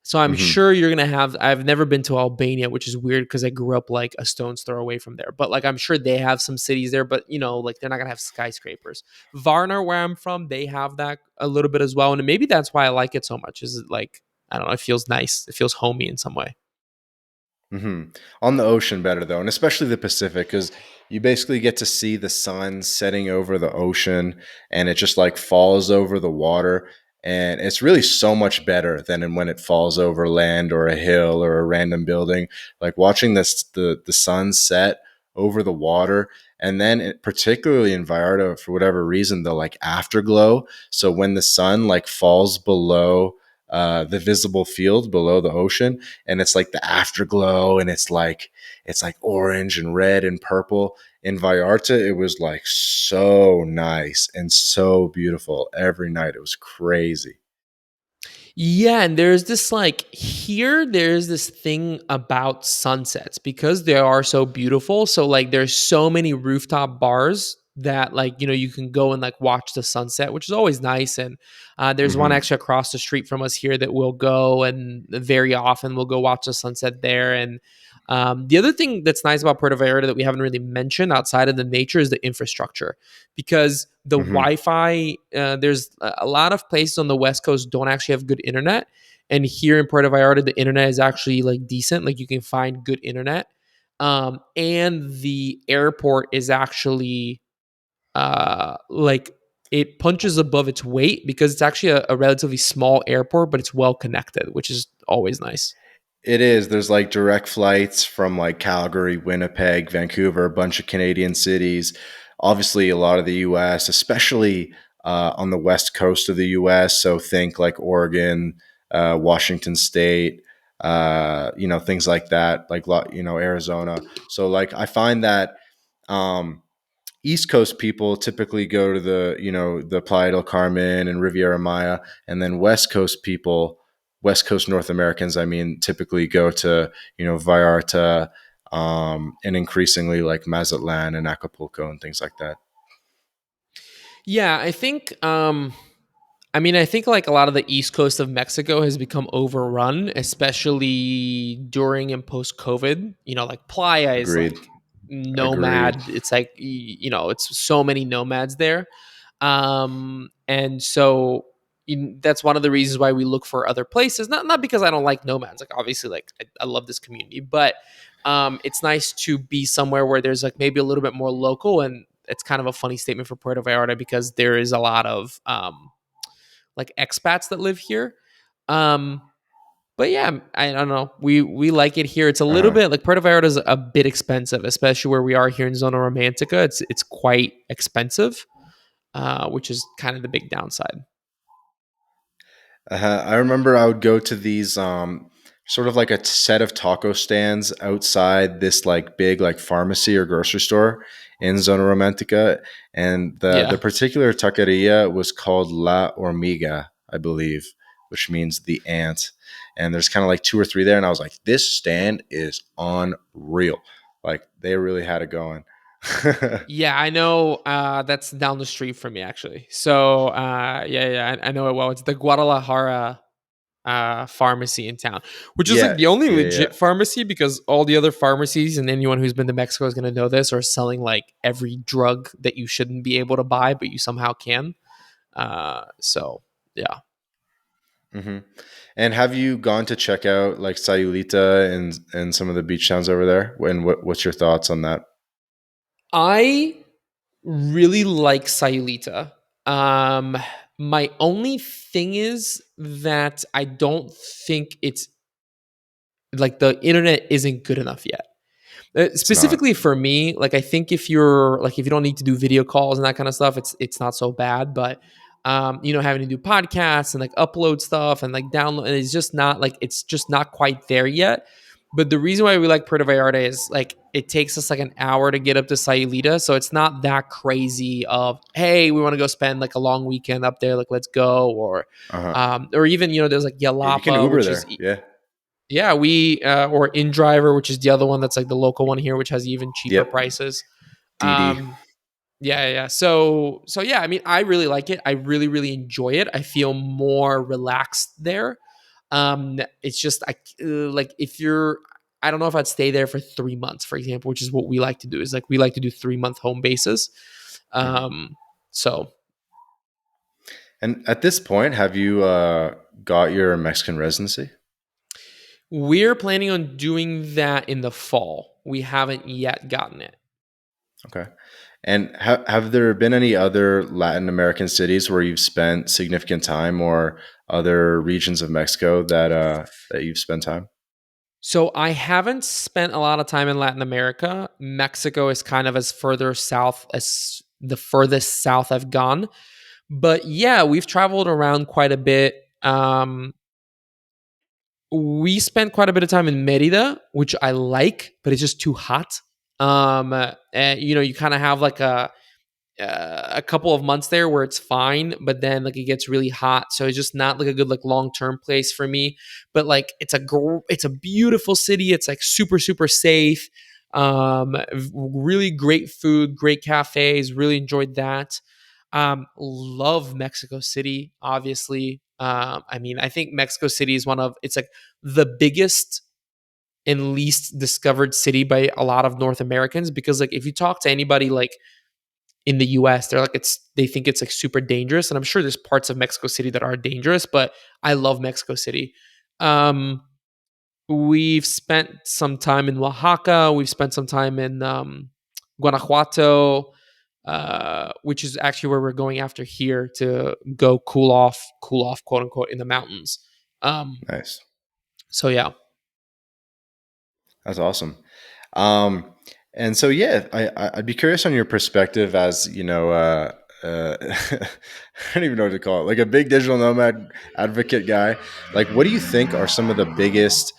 So I'm Hmm. sure you're gonna have. I've never been to Albania, which is weird because I grew up like a stone's throw away from there. But like I'm sure they have some cities there, but like they're not gonna have skyscrapers. Varna, where I'm from, they have that a little bit as well, and maybe that's why I like it so much. Is it like I don't know, it feels nice, it feels homey in some way. Hmm. On the ocean better though, and especially the Pacific, because you basically get to see the sun setting over the ocean, and it just like falls over the water, and it's really so much better than when it falls over land or a hill or a random building. Like watching the sun set over the water, and then particularly in Vallarta for whatever reason the like afterglow. So when the sun like falls below. the visible field below the ocean, and it's like the afterglow, and it's like orange and red and purple. In Vallarta, it was like so nice and so beautiful every night. It was crazy. Yeah, and there's this like here there's this thing about sunsets because they are so beautiful. So like there's so many rooftop bars that like you can go and like watch the sunset, which is always nice. And there's one Hmm. actually across the street from us here that we'll go, and very often we'll go watch the sunset there. And the other thing that's nice about Puerto Vallarta that we haven't really mentioned outside of the nature is the infrastructure, because the Hmm. Wi-Fi, there's a lot of places on the West Coast don't actually have good internet, and here in Puerto Vallarta, the internet is actually like decent. Like you can find good internet, and the airport is actually like it punches above its weight because it's actually a relatively small airport, but it's well connected, which is always nice. It is. There's like direct flights from like Calgary, Winnipeg, Vancouver, a bunch of Canadian cities. Obviously, a lot of the U.S., especially on the west coast of the U.S. So think like Oregon, Washington State, things like that, like Arizona. So like I find that um, East Coast people typically go to the Playa del Carmen and Riviera Maya, and then West Coast North Americans, I mean, typically go to Vallarta, and increasingly like Mazatlan and Acapulco and things like that. Yeah, I think like a lot of the east coast of Mexico has become overrun, especially during and post COVID. Like Playa is Agreed. like Agreed. nomad. It's like it's so many nomads there. And so that's one of the reasons why we look for other places. Not because I don't like nomads. Like obviously like I love this community, but it's nice to be somewhere where there's like maybe a little bit more local. And it's kind of a funny statement for Puerto Vallarta because there is a lot of like expats that live here. Um, but yeah, I don't know. We like it here. It's a little Uh-huh. bit like Puerto Vallarta is a bit expensive, especially where we are here in Zona Romantica. It's quite expensive, which is kind of the big downside. I remember I would go to these sort of like a set of taco stands outside this like big like pharmacy or grocery store in Zona Romantica, and the Yeah. particular taqueria was called La Hormiga, I believe, which means the ant. And there's kind of like two or three there, and I was like, this stand is unreal. Like they really had it going. Yeah, I know. That's down the street from me, actually. So, yeah, I know it well. It's the Guadalajara pharmacy in town, which is like Yeah, the only yeah, yeah. legit pharmacy because all the other pharmacies, and anyone who's been to Mexico is going to know this, are selling like every drug that you shouldn't be able to buy, but you somehow can. So yeah. Hmm. And have you gone to check out like Sayulita and some of the beach towns over there? And what's your thoughts on that? I really like Sayulita. Um, my only thing is that I don't think it's like the internet isn't good enough yet. It's not. Specifically for me, like I think if you're like if you don't need to do video calls and that kind of stuff, it's not so bad. But having to do podcasts and like upload stuff and like download, and it's just not quite there yet. But the reason why we like Puerto Vallarta is like it takes us like an hour to get up to Sayulita, so it's not that crazy. Of hey, we want to go spend like a long weekend up there, like let's go, Uh huh. or even there's like Yeah, you can Yalapa, Uber which is there. Yeah. yeah, we or InDriver, which is the other one that's like the local one here, which has even cheaper Yep. prices. DD. Um, yeah. So yeah, I mean, I really like it. I really, really enjoy it. I feel more relaxed there. It's just like if you're, I don't know if I'd stay there for 3 months, for example, which is what we like to do. Is like we like to do 3 month home bases. Hmm. So And at this point, have you got your Mexican residency? we're planning on doing that in the fall. We haven't yet gotten it. Okay. And have there been any other Latin American cities where you've spent significant time, or other regions of Mexico that you've spent time? So I haven't spent a lot of time in Latin America. Mexico is kind of as further south as the furthest south I've gone. But yeah, we've traveled around quite a bit. We spent quite a bit of time in Merida, which I like, but it's just too hot. And you kind of have like a couple of months there where it's fine, but then like it gets really hot, so it's just not like a good like long term place for me. But like it's a beautiful city. It's like super super safe. Really great food, great cafes. Really enjoyed that. Love Mexico City, obviously. I mean, I think Mexico City is it's like the biggest and least discovered city by a lot of North Americans, because like if you talk to anybody like in the US, they think it's like super dangerous. And I'm sure there's parts of Mexico City that are dangerous, but I love Mexico City. Um, we've spent some time in Oaxaca. We've spent some time in Guanajuato, which is actually where we're going after here to go cool off, quote unquote, in the mountains. Um, Nice. so yeah. That's awesome. Um, and so, yeah, I'd be curious on your perspective as, I don't even know what to call it, like a big digital nomad advocate guy. Like, what do you think are some of the biggest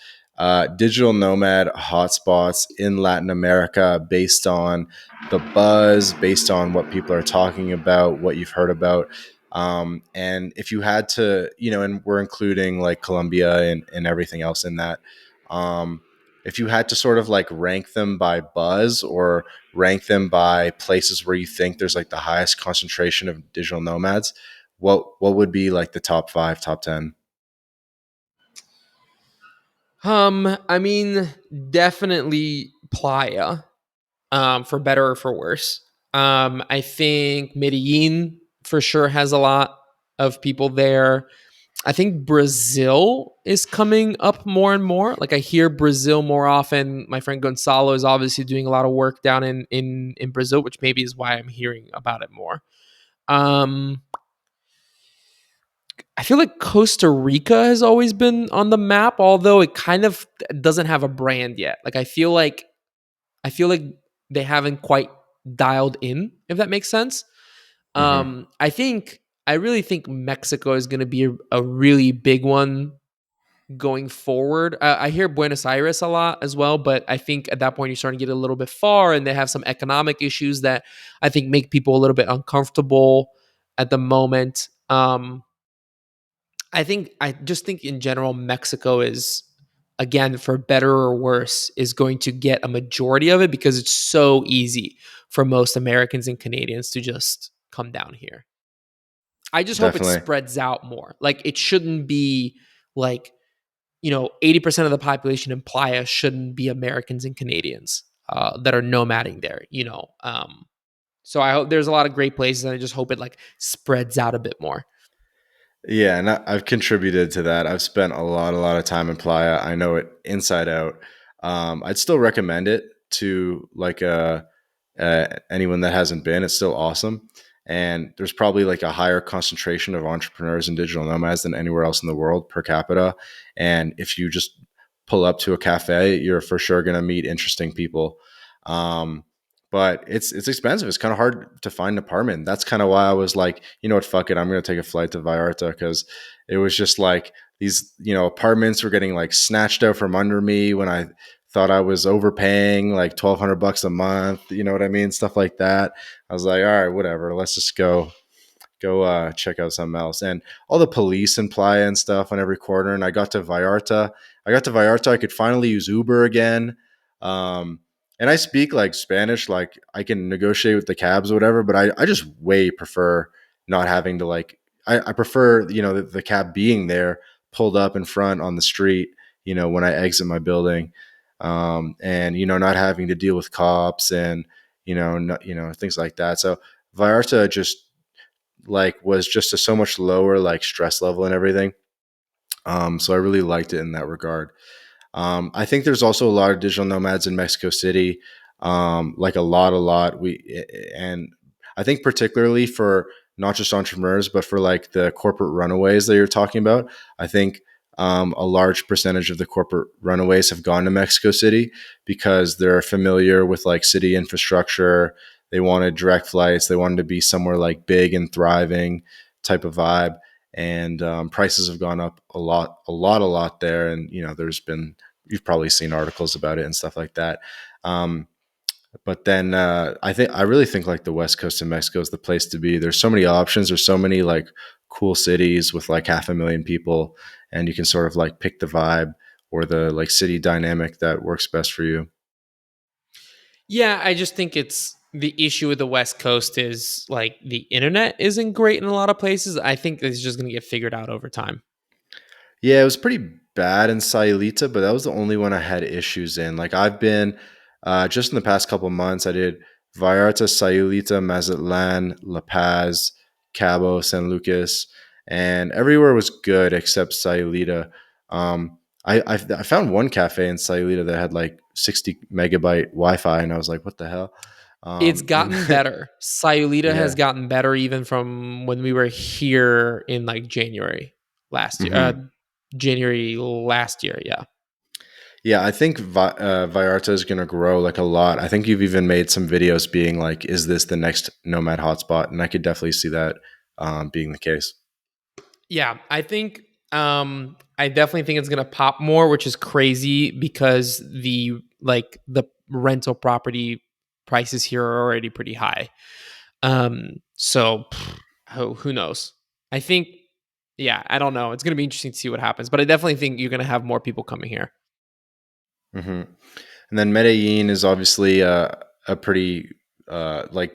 digital nomad hotspots in Latin America based on the buzz, based on what people are talking about, what you've heard about? And if you had to, and we're including like Colombia and everything else in that. Um, if you had to sort of like rank them by buzz or rank them by places where you think there's like the highest concentration of digital nomads, what would be like the top 5, top 10? I mean, definitely Playa, for better or for worse. I think Medellin for sure has a lot of people there. I think Brazil is coming up more and more. Like I hear Brazil more often. My friend Gonzalo is obviously doing a lot of work down in Brazil, which maybe is why I'm hearing about it more. Um, I feel like Costa Rica has always been on the map, although it kind of doesn't have a brand yet. Like I feel like they haven't quite dialed in, if that makes sense. Mm-hmm. I really think Mexico is going to be a really big one going forward. I hear Buenos Aires a lot as well, but I think at that point you're starting to get a little bit far, and they have some economic issues that I think make people a little bit uncomfortable at the moment. I just think in general Mexico is, again, for better or worse, is going to get a majority of it because it's so easy for most Americans and Canadians to just come down here. I just hope it Definitely. spreads out more. Like it shouldn't be like 80% of the population in Playa shouldn't be Americans and Canadians that are nomading there. So I hope there's a lot of great places, and I just hope it like spreads out a bit more. Yeah, and I've contributed to that. I've spent a lot of time in Playa. I know it inside out. I'd still recommend it to like anyone that hasn't been. It's still awesome, and there's probably like a higher concentration of entrepreneurs and digital nomads than anywhere else in the world per capita. And if you just pull up to a cafe, you're for sure going to meet interesting people. Um, but it's expensive. It's kind of hard to find an apartment. That's kind of why I was like, you know what, fuck it, I'm going to take a flight to Vallarta, because it was just like these, apartments were getting like snatched out from under me when I thought I was overpaying like $1,200 a month. You know what I mean? Stuff like that. I was like, all right, whatever. Let's just go check out something else. And all the police and Playa and stuff on every corner. And I got to Vallarta. I could finally use Uber again. Um, and I speak like Spanish, like I can negotiate with the cabs or whatever, but I just way prefer not having to like, I prefer, the cab being there pulled up in front on the street, when I exit my building. And, not having to deal with cops and, no, things like that. So Vallarta just like was just a so much lower like stress level and everything. So I really liked it in that regard. I think there's also a lot of digital nomads in Mexico City, like a lot. And I think particularly for not just entrepreneurs, but for like the corporate runaways that you're talking about. I think a large percentage of the corporate runaways have gone to Mexico City because they're familiar with like city infrastructure. They wanted direct flights. They wanted to be somewhere like big and thriving type of vibe. and prices have gone up a lot there. And there's been, you've probably seen articles about it and stuff like that. Um, but then I really think like the west coast of Mexico is the place to be. There's so many options. There's so many like cool cities with like 500,000 people, and you can sort of like pick the vibe or the like city dynamic that works best for you. Yeah, I just think it's the issue with the West Coast is like the internet isn't great in a lot of places. I think it's just going to get figured out over time. Yeah, it was pretty bad in Sayulita, but that was the only one I had issues in. Like I've been just in the past couple months, I did Vallarta, Sayulita, Mazatlan, La Paz, Cabo, San Lucas, and everywhere was good except Sayulita. I found one cafe in Sayulita that had like 60 megabyte Wi-Fi, and I was like, what the hell? It's And gotten better. Sayulita has yeah. gotten better even from when we were here in like January last year. Hmm. January last year, yeah. Yeah, I think Vallarta is going to grow like a lot. I think you've even made some videos being like, "Is this the next Nomad hotspot?" And I could definitely see that being the case. Yeah, I definitely think it's gonna pop more, which is crazy because the rental property prices here are already pretty high. So who knows? I think yeah, I don't know. It's gonna be interesting to see what happens, but I definitely think you're gonna have more people coming here. Hmm. And then Medellin is obviously a pretty like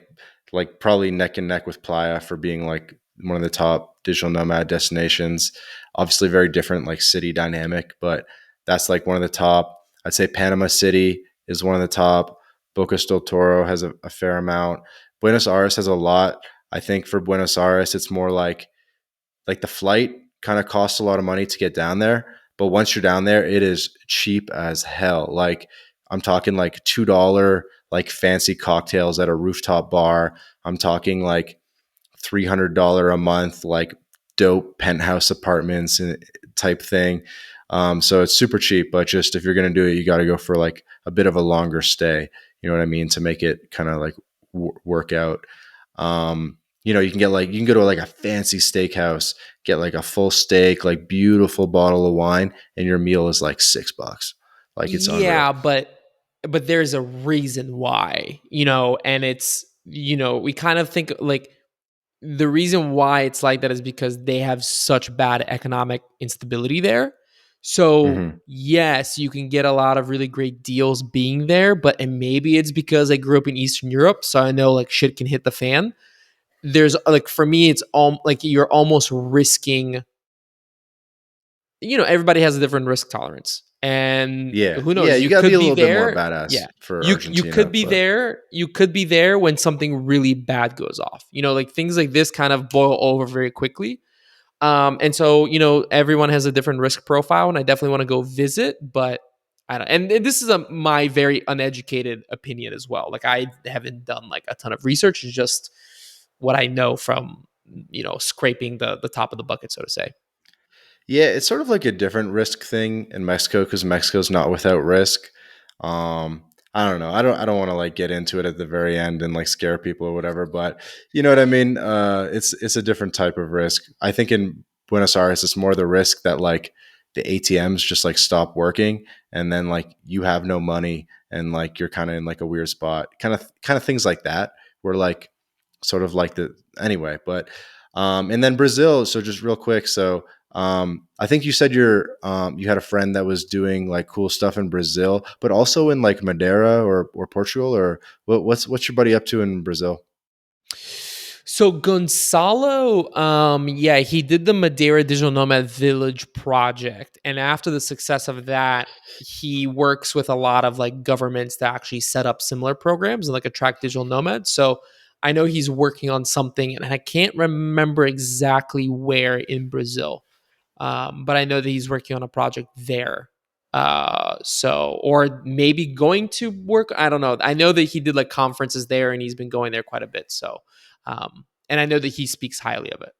probably neck and neck with Playa for being like one of the top digital nomad destinations. Obviously, very different like city dynamic, but that's like one of the top. I'd say Panama City is one of the top. Bocas del Toro has a fair amount. Buenos Aires has a lot. I think for Buenos Aires, it's more like the flight kind of costs a lot of money to get down there, but once you're down there, it is cheap as hell. Like I'm talking like $2 like fancy cocktails at a rooftop bar. I'm talking like $300 a month like dope penthouse apartments and type thing. So it's super cheap, but just if you're gonna do it, you got to go for like a bit of a longer stay. You know what I mean, to make it kind of like work out. You can get like you can go to like a fancy steakhouse, get like a full steak, like beautiful bottle of wine, and your meal is like $6. Like it's unreal. Yeah, but there's a reason why, and it's we kind of think like the reason why it's like that is because they have such bad economic instability there. So, Hmm. yes, you can get a lot of really great deals being there, but and maybe it's because I grew up in Eastern Europe, so I know like shit can hit the fan. There's like for me it's all like you're almost risking, everybody has a different risk tolerance. And Yeah, who yeah, knows, you you gotta be could a be little bit more there. badass Yeah. for You Argentina, could be but there. You could be there when something really bad goes off. Like things like this kind of boil over very quickly. And so, everyone has a different risk profile, and I definitely want to go visit, but I don't, and this is my very uneducated opinion as well. Like I haven't done like a ton of research. It's just what I know from, scraping the top of the bucket, so to say. yeah, it's sort of like a different risk thing in Mexico because Mexico's not without risk. I don't know. I don't want to like get into it at the very end and like scare people or whatever, but you know what I mean? It's a different type of risk. I think in Buenos Aires it's more the risk that like the ATMs just like stop working and then like you have no money and like you're kind of in like a weird spot. Kind of things like that where like sort of like the anyway, but and then Brazil, so just real quick, so I think you said you had a friend that was doing like cool stuff in Brazil, but also in like Madeira or Portugal, or what's your buddy up to in Brazil? So Gonzalo, yeah, he did the Madeira Digital Nomad Village project, and after the success of that, he works with a lot of like governments to actually set up similar programs and like attract digital nomads. So I know he's working on something, and I can't remember exactly where in Brazil, but I know that he's working on a project there. So or maybe going to work. I don't know. I know that he did like conferences there, and he's been going there quite a bit. So. And I know that he speaks highly of it.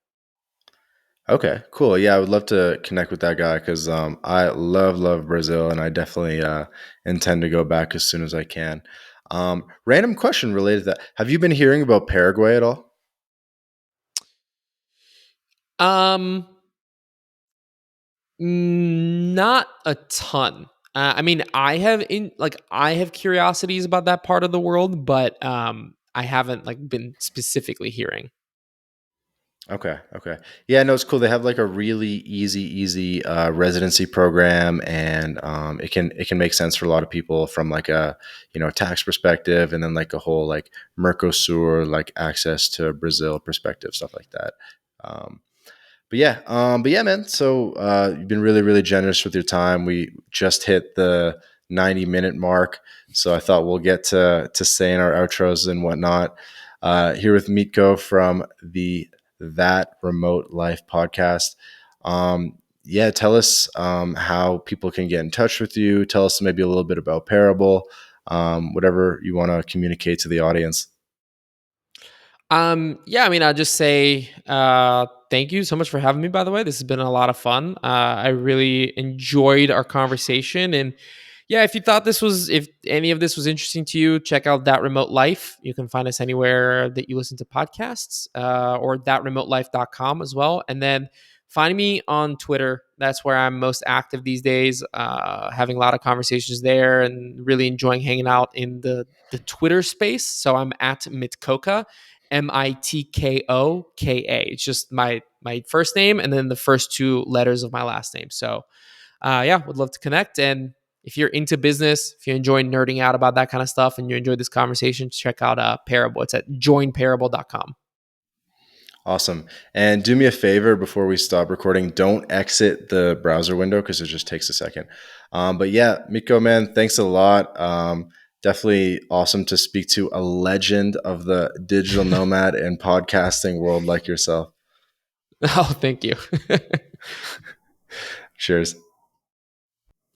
Okay, cool. Yeah, I would love to connect with that guy because I love Brazil, and I definitely intend to go back as soon as I can. Random question related to that: have you been hearing about Paraguay at all? Not a ton. I mean, I have curiosities about that part of the world, but I haven't like been specifically hearing. Okay. Okay. Yeah, no, it's cool. They have like a really easy residency program, and it can make sense for a lot of people from like a tax perspective, and then like a whole like Mercosur like access to Brazil perspective, stuff like that. Um, but yeah, man. So you've been really generous with your time. We just hit the 90-minute mark, so I thought we'll get to saying our outros and whatnot. Here with Mitko from the That Remote Life podcast. Yeah, tell us how people can get in touch with you. Tell us maybe a little bit about Parable, whatever you want to communicate to the audience. Yeah, I mean, I'll just say thank you so much for having me, by the way. This has been a lot of fun. I really enjoyed our conversation. And yeah, if any of this was interesting to you, check out That Remote Life. You can find us anywhere that you listen to podcasts, or thatremotelife.com as well. And then find me on Twitter. That's where I'm most active these days, having a lot of conversations there and really enjoying hanging out in the Twitter space. So I'm at Mitkoka, Mitkoka. It's just my first name and then the first two letters of my last name. So yeah, would love to connect. And if you're into business, if you enjoy nerding out about that kind of stuff and you enjoy this conversation, check out Parable. It's at joinparable.com. Awesome. And do me a favor before we stop recording. Don't exit the browser window because it just takes a second. But yeah, Miko, man, thanks a lot. Definitely awesome to speak to a legend of the digital nomad and podcasting world like yourself. Oh, thank you. Cheers.